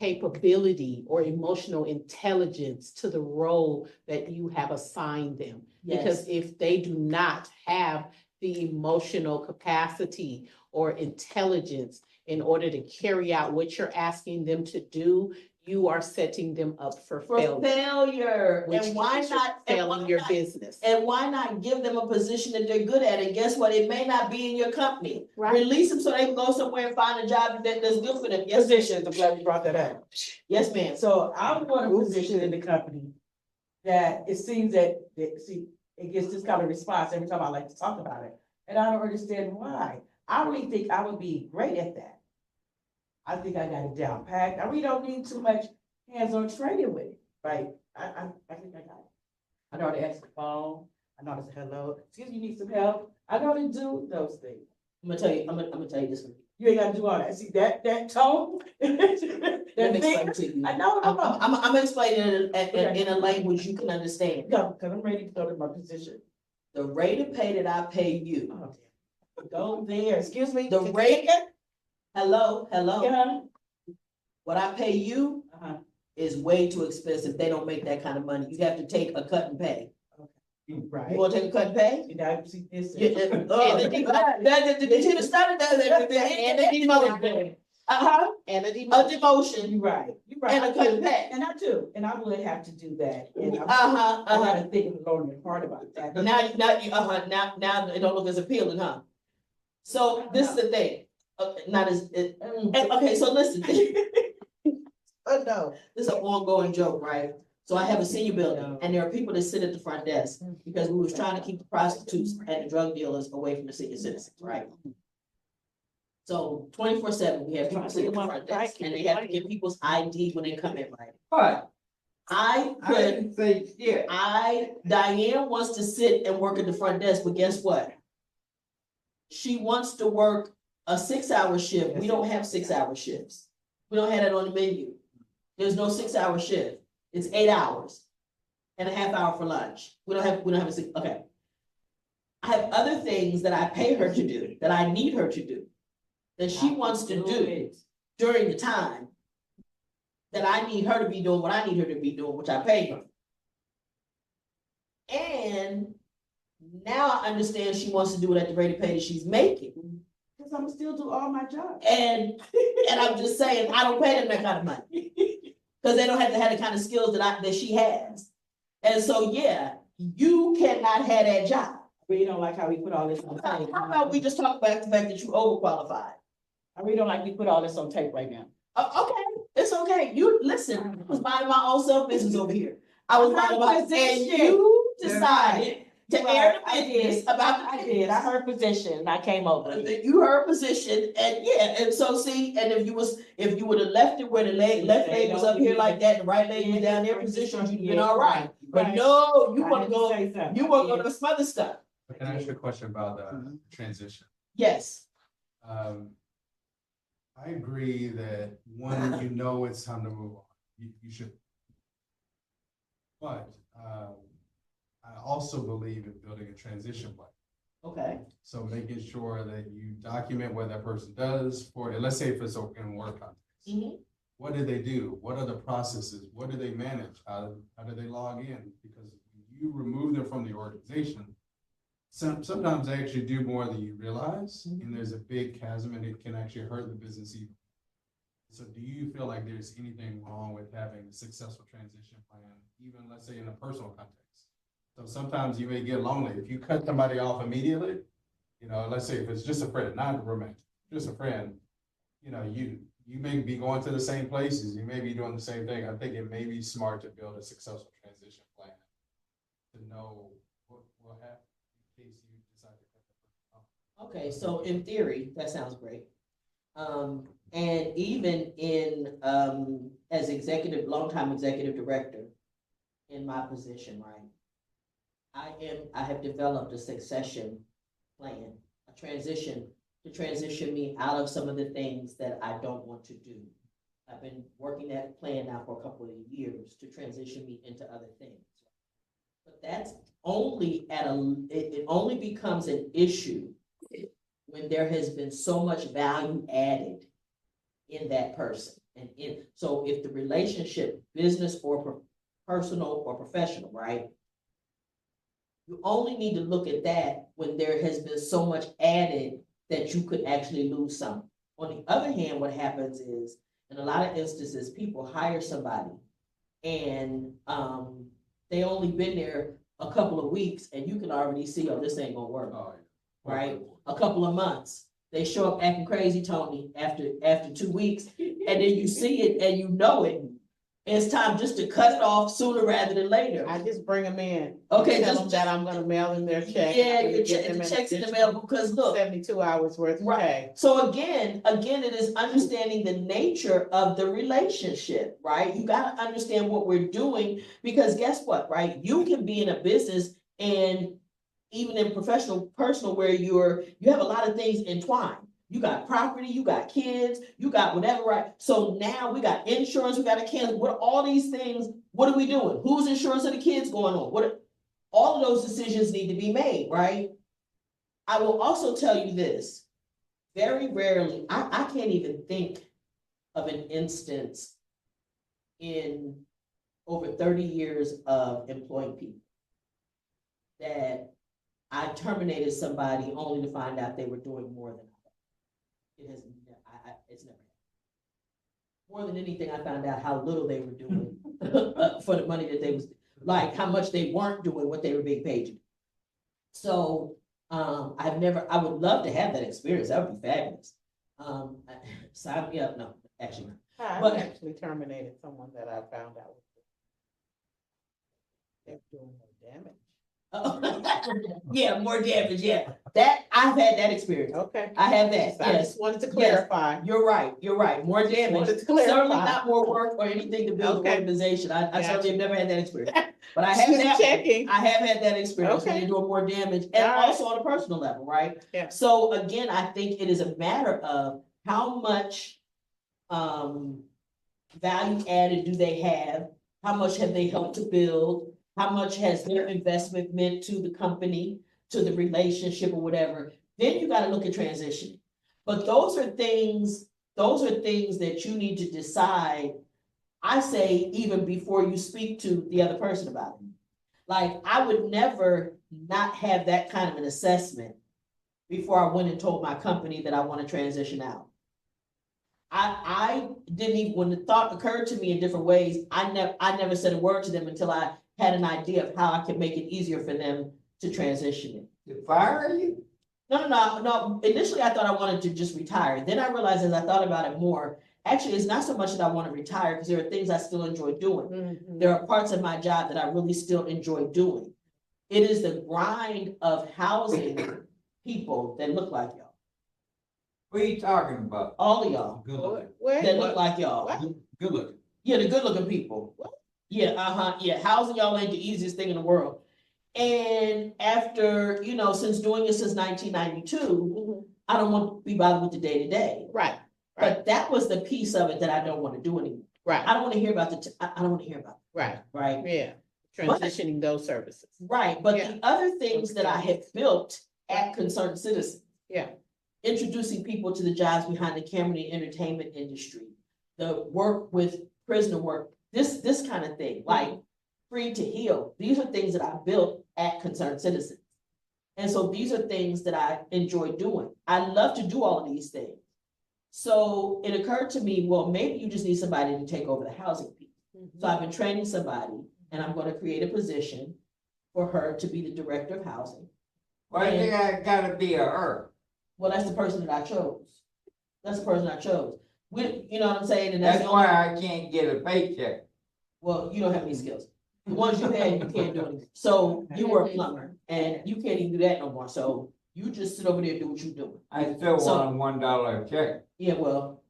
capability or emotional intelligence to the role that you have assigned them. Because if they do not have the emotional capacity or intelligence in order to carry out what you're asking them to do, you are setting them up for failure. And why not failing your business? And why not give them a position that they're good at? And guess what? It may not be in your company. Right. Release them so they can go somewhere and find a job that's good for them. Yes, Positions, I'm glad you brought that up. yes, ma'am. So I want a position in the company that it seems that it gets this kind of response every time I like to talk about it. And I don't understand why. I really think I would be great at that. I think I got it down packed. I really don't need too much hands-on training with it, right? I think I got it. I know how to answer the phone. I know how to say hello. Excuse me, you need some help. I know how to do those things. I'm gonna tell you this one. You ain't gotta do all that. See that tone? Let me explain it to you. I know. I'm gonna explain it in a language you can understand. No, because I'm ready to go to my position. The rate of pay that I pay you. Oh, damn. Go there. Excuse me. The rate. Hello. Yeah. What I pay you is way too expensive. They don't make that kind of money. You have to take a cut and pay. Okay. Right. You want to take a cut and pay? You know, see this. The team started that. And a demotion. And a demotion. A demotion. You're right. And a cut and pay. And I do. And I would have to do that. And I gotta think long and hard about that. Now it don't look as appealing, huh? So this is the thing. Not as okay. So listen. Oh no, this is an ongoing joke, right? So I have a senior building, and there are people that sit at the front desk because we was trying to keep the prostitutes and the drug dealers away from the senior citizens, right? So 24/7, we have people sitting at the front desk, and they have to get people's ID when they come in, right? But I didn't say shit. Diane wants to sit and work at the front desk, but guess what? She wants to work a 6-hour shift. We don't have 6-hour shifts. We don't have that on the menu. There's no 6-hour shift. It's 8 hours and a half hour for lunch. We don't have a six, okay. I have other things that I pay her to do, that I need her to do, that she wants to do during the time that I need her to be doing what I need her to be doing, which I pay her. And now I understand she wants to do it at the rate of pay that she's making. Cause I'm still do all my jobs. And I'm just saying, I don't pay them that kind of money. Cause they don't have to have the kind of skills that she has. And so, yeah, you cannot have that job. But you don't like how we put all this on tape. How about we just talk about the fact that you overqualified? I really don't like we put all this on tape right now. Okay, it's okay. You listen, I was minding my own self business over here. I was minding my, and you decided to air the business about the I did. I heard position and I came over. You heard position, and yeah, and so see, and if you would have left it where the left leg was up here like that, the right leg was down there position, you'd been all right. But no, you want to go to some other stuff. Can I ask you a question about the transition? Yes. I agree that when you know it's time to move on, you should. But I also believe in building a transition plan. Okay. So making sure that you document what that person does for it. Let's say if it's in work context. Mm-hmm. What do they do? What are the processes? What do they manage? How do they log in? Because you remove them from the organization. Sometimes they actually do more than you realize, and there's a big chasm, and it can actually hurt the business even. So do you feel like there's anything wrong with having a successful transition plan, even let's say in a personal context? So sometimes you may get lonely. If you cut somebody off immediately, let's say if it's just a friend, not a roommate, just a friend, you may be going to the same places, you may be doing the same thing. I think it may be smart to build a successful transition plan to know what will happen. Okay, so in theory, that sounds great. And even in as longtime executive director in my position, right? I have developed a succession plan, a transition to transition me out of some of the things that I don't want to do. I've been working that plan now for a couple of years to transition me into other things. But that's only it only becomes an issue when there has been so much value added in that person. So if the relationship, business or personal or professional, right? You only need to look at that when there has been so much added that you could actually lose some. On the other hand, what happens is, in a lot of instances, people hire somebody and they only been there a couple of weeks and you can already see, oh, this ain't gonna work. Oh, yeah. Right? A couple of months. They show up acting crazy, Tony, after 2 weeks, and then you see it and you know it. It's time just to cut it off sooner rather than later. I just bring them in. Okay, tell them that I'm gonna mail them their check. Yeah, the check's in the mail because look, 72 hours worth of pay. So again, it is understanding the nature of the relationship, right? You got to understand what we're doing because guess what, right? You can be in a business and even in personal, where you have a lot of things entwined. You got property, you got kids, you got whatever, right? So now we got insurance, we got a kids. What all these things? What are we doing? Whose insurance are the kids going on? All of those decisions need to be made, right? I will also tell you this: very rarely, I can't even think of an instance in over 30 years of employing people that I terminated somebody only to find out they were doing more than I. It's never happened. More than anything, I found out how little they were doing for the money that they was, like how much they weren't doing what they were being paid to do. So I would love to have that experience. That would be fabulous. Sign me up. No, actually not. I actually terminated someone that I found out they're doing more damage. Yeah, more damage. Yeah, that I've had that experience. Okay, I have that. I just wanted to clarify. Yes, you're right. More damage. Certainly not more work or anything to build the organization. I certainly have never had that experience. But I have that. Checking. I have had that experience when you're doing more damage, and also on a personal level, right? Yeah. So again, I think it is a matter of how much value added do they have? How much have they helped to build? How much has their investment meant to the company, to the relationship or whatever? Then you gotta look at transitioning. But those are things that you need to decide, I say, even before you speak to the other person about it. Like, I would never not have that kind of an assessment before I went and told my company that I want to transition out. I didn't even, when the thought occurred to me in different ways, I never said a word to them until I had an idea of how I could make it easier for them to transition it. To fire you? No. Initially, I thought I wanted to just retire. Then I realized as I thought about it more, actually, it's not so much that I want to retire because there are things I still enjoy doing. Mhm. There are parts of my job that I really still enjoy doing. It is the grind of housing people that look like y'all. What are you talking about? All of y'all Good looking. that look like y'all. What? Good looking. Yeah, the good looking people. What? Yeah, yeah. Housing y'all ain't the easiest thing in the world. And after, since doing it since 1992, Mhm. I don't want to be bothered with the day to day. Right, But that was the piece of it that I don't want to do anymore. right, I don't want to hear about I don't want to hear about right, it, right? yeah. Transitioning those services. Right, but Yeah. the other things that I have built at Concerned Citizen. Yeah. Introducing people to the jobs behind the camera and entertainment industry, the work with prisoner work, this kind of thing, like Free to Heal. These are things that I built at Concerned Citizen. And so these are things that I enjoy doing. I love to do all of these things. So it occurred to me, well, maybe you just need somebody to take over the housing piece. So I've been training somebody, and I'm going to create a position for her to be the director of housing. Why do I gotta be a her? Well, that's the person that I chose. That's the person I chose. You know what I'm saying? And That's why I can't get a paycheck. Well, you don't have any skills. The ones you had, you can't do anything. So you were a plumber, and you can't even do that no more. So you just sit over there and do what you're doing. I still want a $1 check. Yeah, well,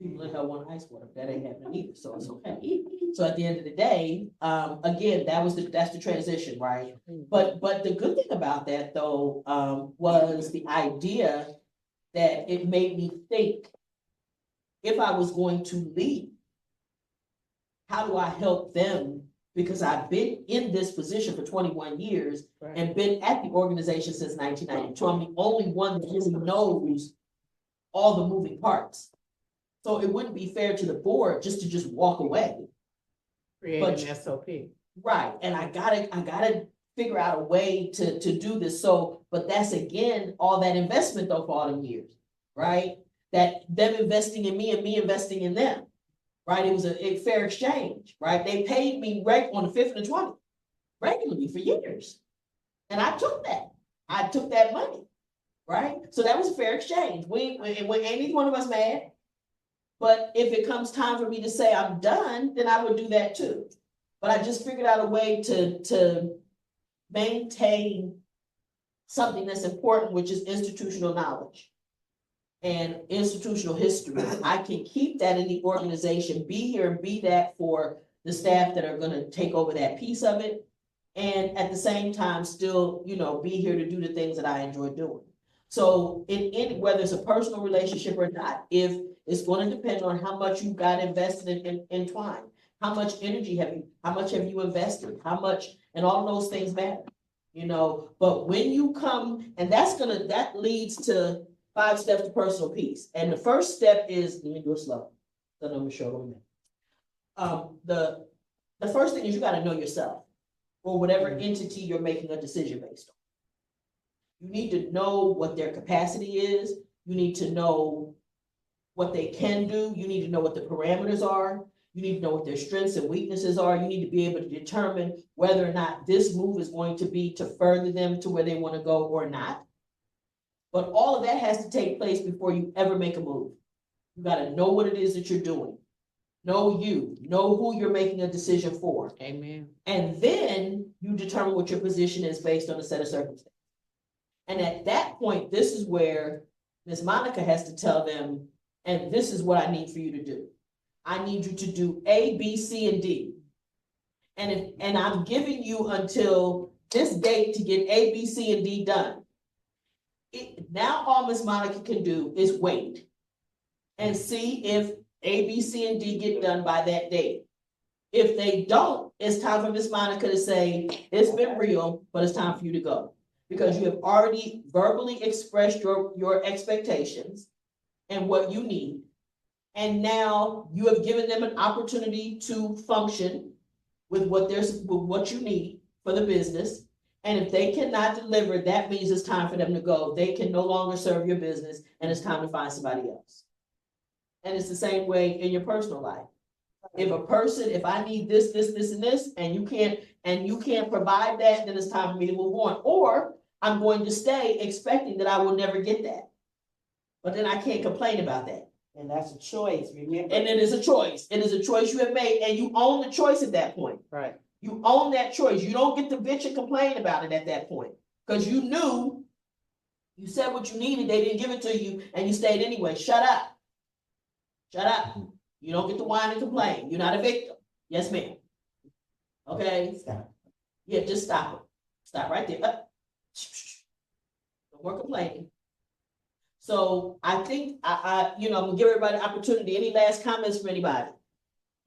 people in hell want ice water. That ain't happening either, so it's okay. So at the end of the day, again, that's the transition, right? But the good thing about that though, was the idea that it made me think, if I was going to leave, how do I help them? Because I've been in this position for 21 years and been at the organization since 1992. I'm the only one that really knows all the moving parts. So it wouldn't be fair to the board just to walk away. Create an SOP. Right, and I gotta figure out a way to do this. So, but that's again, all that investment though for all them years, right? That them investing in me and me investing in them, right? It was a fair exchange, right? They paid me on the 5th and the 20th regularly for years. And I took that money, right? So that was a fair exchange. When ain't one of us mad. But if it comes time for me to say I'm done, then I would do that too. But I just figured out a way to maintain something that's important, which is institutional knowledge and institutional history. I can keep that in the organization, be here and be that for the staff that are gonna take over that piece of it. And at the same time, still, be here to do the things that I enjoy doing. So in whether it's a personal relationship or not, if it's going to depend on how much you've got invested in Twine, how much energy how much have you invested, how much, and all of those things matter, but when you come, and that leads to 5 steps to personal peace. And the first step is, let me do it slow. So I'm gonna show them that. The first thing is you got to know yourself, or whatever entity you're making a decision based on. You need to know what their capacity is. You need to know what they can do. You need to know what the parameters are. You need to know what their strengths and weaknesses are. You need to be able to determine whether or not this move is going to be to further them to where they want to go or not. But all of that has to take place before you ever make a move. You got to know what it is that you're doing. Know who you're making a decision for. Amen. And then you determine what your position is based on a set of circumstances. And at that point, this is where Ms. Monica has to tell them, and this is what I need for you to do. I need you to do A, B, C, and D. And I'm giving you until this date to get A, B, C, and D done. Now all Ms. Monica can do is wait and see if A, B, C, and D get done by that date. If they don't, it's time for Miss Monica to say, it's been real, but it's time for you to go. Because you have already verbally expressed your expectations and what you need. And now you have given them an opportunity to function with what you need for the business. And if they cannot deliver, that means it's time for them to go. They can no longer serve your business and it's time to find somebody else. And it's the same way in your personal life. If I need this, and this, and you can't provide that, then it's time for me to move on. Or I'm going to stay expecting that I will never get that. But then I can't complain about that. And that's a choice, remember? And it is a choice. It is a choice you have made, and you own the choice at that point. Right. You own that choice. You don't get to bitch and complain about it at that point. Because you knew, you said what you needed, they didn't give it to you, and you stayed anyway. Shut up. Shut up. You don't get to whine and complain. You're not a victim. Yes, ma'am. Okay? Stop. Yeah, just stop it. Stop right there. No more complaining. So I think I'm gonna give everybody an opportunity. Any last comments from anybody?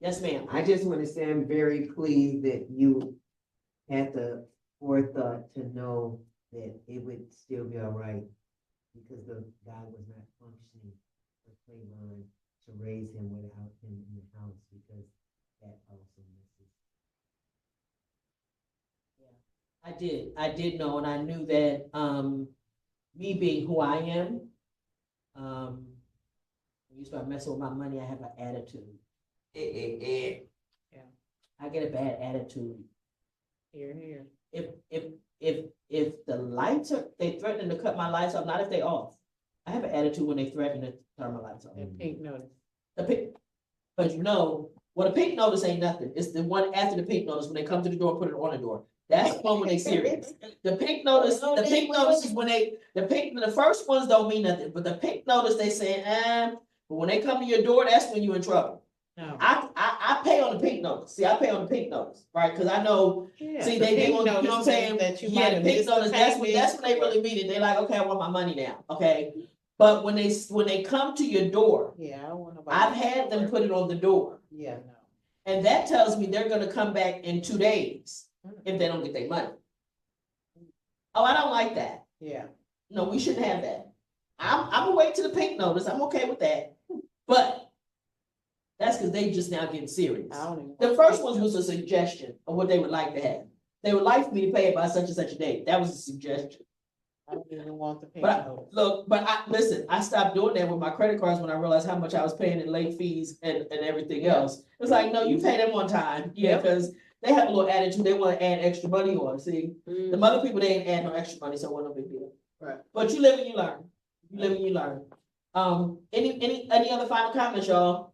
Yes, ma'am. I just want to say I'm very pleased that you had the forethought to know that it would still be all right because the guy was not functioning for Cleveland to raise him without him in the house because that also messes. I did know, and I knew that me being who I am, when you start messing with my money, I have an attitude. Yeah. I get a bad attitude. Here. If the lights are, they threaten to cut my lights off, not if they off. I have an attitude when they threaten to turn my lights off. And pink notice. The pink, but a pink notice ain't nothing. It's the one after the pink notice when they come to the door and put it on the door. That's the one when they serious. The pink notice is when the first ones don't mean nothing, but the pink notice they say, but when they come to your door, that's when you're in trouble. No. I pay on the pink notice. See, I pay on the pink notice, right? Because I know, see, they want, you know what I'm saying? That you Yeah, the pink notice, that's when they really mean it. They're like, okay, I want my money now, okay? But when they come to your door, yeah, I don't want nobody. I've had them put it on the door. Yeah, no. And that tells me they're gonna come back in 2 days if they don't get their money. Oh, I don't like that. Yeah. No, we shouldn't have that. I'm gonna wait till the pink notice. I'm okay with that. But that's because they just now getting serious. The first one was a suggestion of what they would like to have. They would like for me to pay it by such and such a date. That was a suggestion. I don't even want the pink But notice. I stopped doing that with my credit cards when I realized how much I was paying in late fees and everything else. It's like, no, you pay them on time. Yeah, because they have a little attitude. They want to add extra money on. See, the other people, they ain't add no extra money, so it wasn't no big deal. Right. But you live and you learn. You live and you learn. Any other final comments, y'all?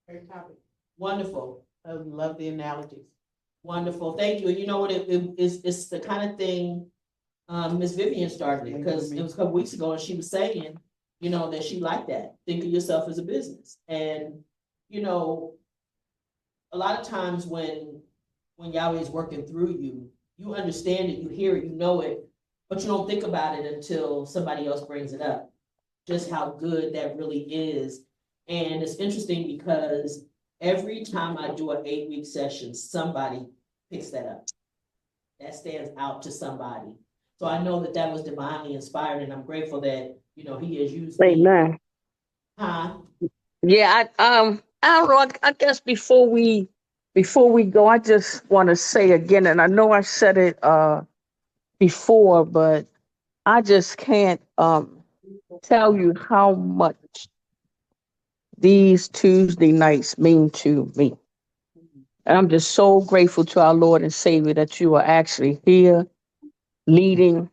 Great topic. Wonderful. I love the analogies. Wonderful. Thank you. And you know what? It's the kind of thing Miss Vivian started it because it was a couple weeks ago and she was saying, that she liked that. Think of yourself as a business. And, a lot of times when Yahweh is working through you, you understand it, you hear it, you know it, but you don't think about it until somebody else brings it up. Just how good that really is. And it's interesting because every time I do an 8-week session, somebody picks that up. That stands out to somebody. So I know that was divinely inspired, and I'm grateful that, he has used me. Amen. Huh? Yeah, I don't know. I guess before we go, I just want to say again, and I know I said it before, but I just can't tell you how much these Tuesday nights mean to me. And I'm just so grateful to our Lord and Savior that you are actually here leading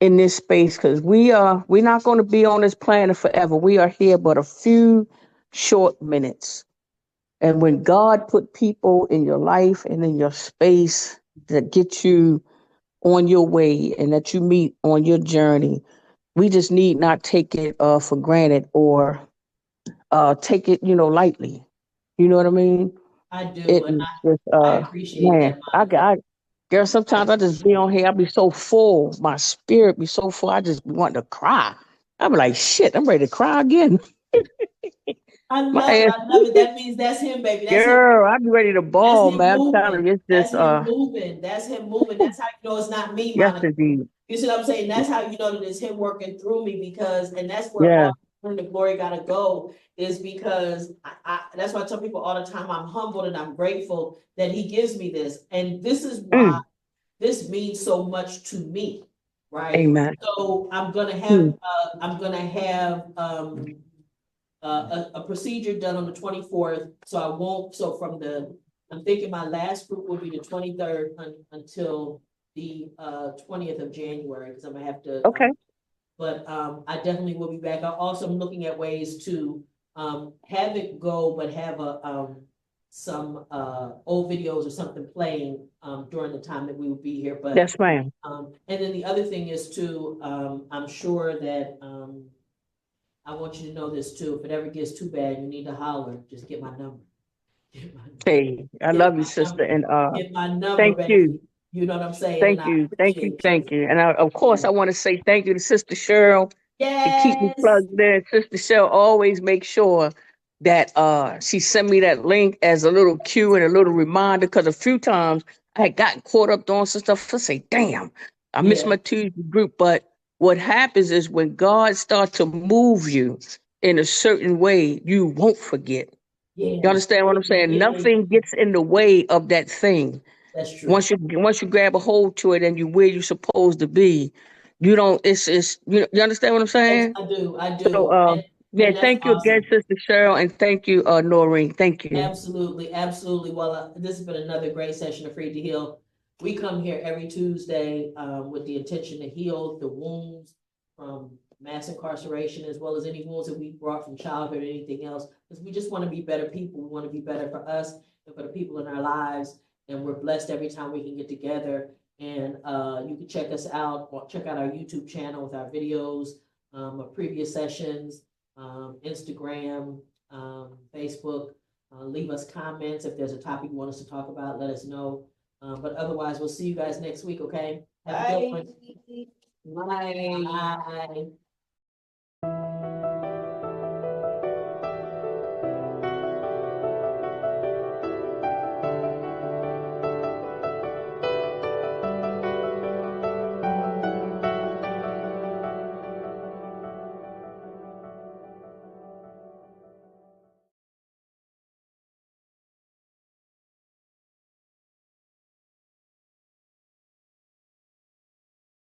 in this space, because we're not going to be on this planet forever. We are here but a few short minutes. And when God put people in your life and in your space that get you on your way and that you meet on your journey, we just need not take it for granted or take it, lightly. You know what I mean? I do. I appreciate man, that. Girl, sometimes I just be on here, I be so full, my spirit be so full, I just want to cry. I be like, shit, I'm ready to cry again. I My love it. ass, I love it. That means that's him, baby. That's him. girl, I'd be ready to That's ball, him man. I'm moving. telling you, it's That's just, him moving. That's him moving. That's how you know it's not me, yes, Monica. indeed. You see what I'm saying? That's how you know that it's him working through me because, and that's where Yeah. all the glory gotta go is because that's why I tell people all the time, I'm humbled and I'm grateful that he gives me this. And this is why Mm. this means so much to me, right? Amen. So Mm. I'm gonna have, a procedure done on the 24th, so I won't, so I'm thinking my last group will be the 23rd until the 20th of January, because I'm gonna have to. Okay. But I definitely will be back. I also am looking at ways to have it go, but have some old videos or something playing during the time that we will be here. But Yes, ma'am. and then the other thing is too, I'm sure that I want you to know this too. If it ever gets too bad, you need to holler. Just get my number. Get my number. Hey, I Get love you, my sister. number. And Get my number, thank you. baby. You know what I'm saying? And Thank I you. Thank you. appreciate you. Thank you. And of course, I want to say thank you to Sister Cheryl to keep me Yes. plugged in. Sister Cheryl always makes sure that she sent me that link as a little cue and a little reminder because a few times I had gotten caught up doing some stuff. I say, damn, I missed Yeah. my Tuesday group. But what happens is when God starts to move you in a certain way, you won't forget. You Yeah. understand what I'm saying? Yeah. Nothing gets in the way of that thing. That's true. Once you grab a hold to it and you where you're supposed to be, you don't. It's you understand what I'm Yes, saying? I do. I So do. yeah, And that's thank you again, awesome. Sister Cheryl, and thank you, Noreen. Thank you. Absolutely, absolutely. Well, this has been another great session of Free to Heal. We come here every Tuesday with the intention to heal the wounds from mass incarceration, as well as any wounds that we brought from childhood or anything else, because we just want to be better people. We want to be better for us and for the people in our lives. And we're blessed every time we can get together. And you can check us out, or check out our YouTube channel with our videos of previous sessions, Instagram, Facebook. Leave us comments. If there's a topic you want us to talk about, let us know. But otherwise, we'll see you guys next week, okay? Have a good one. Bye. Bye.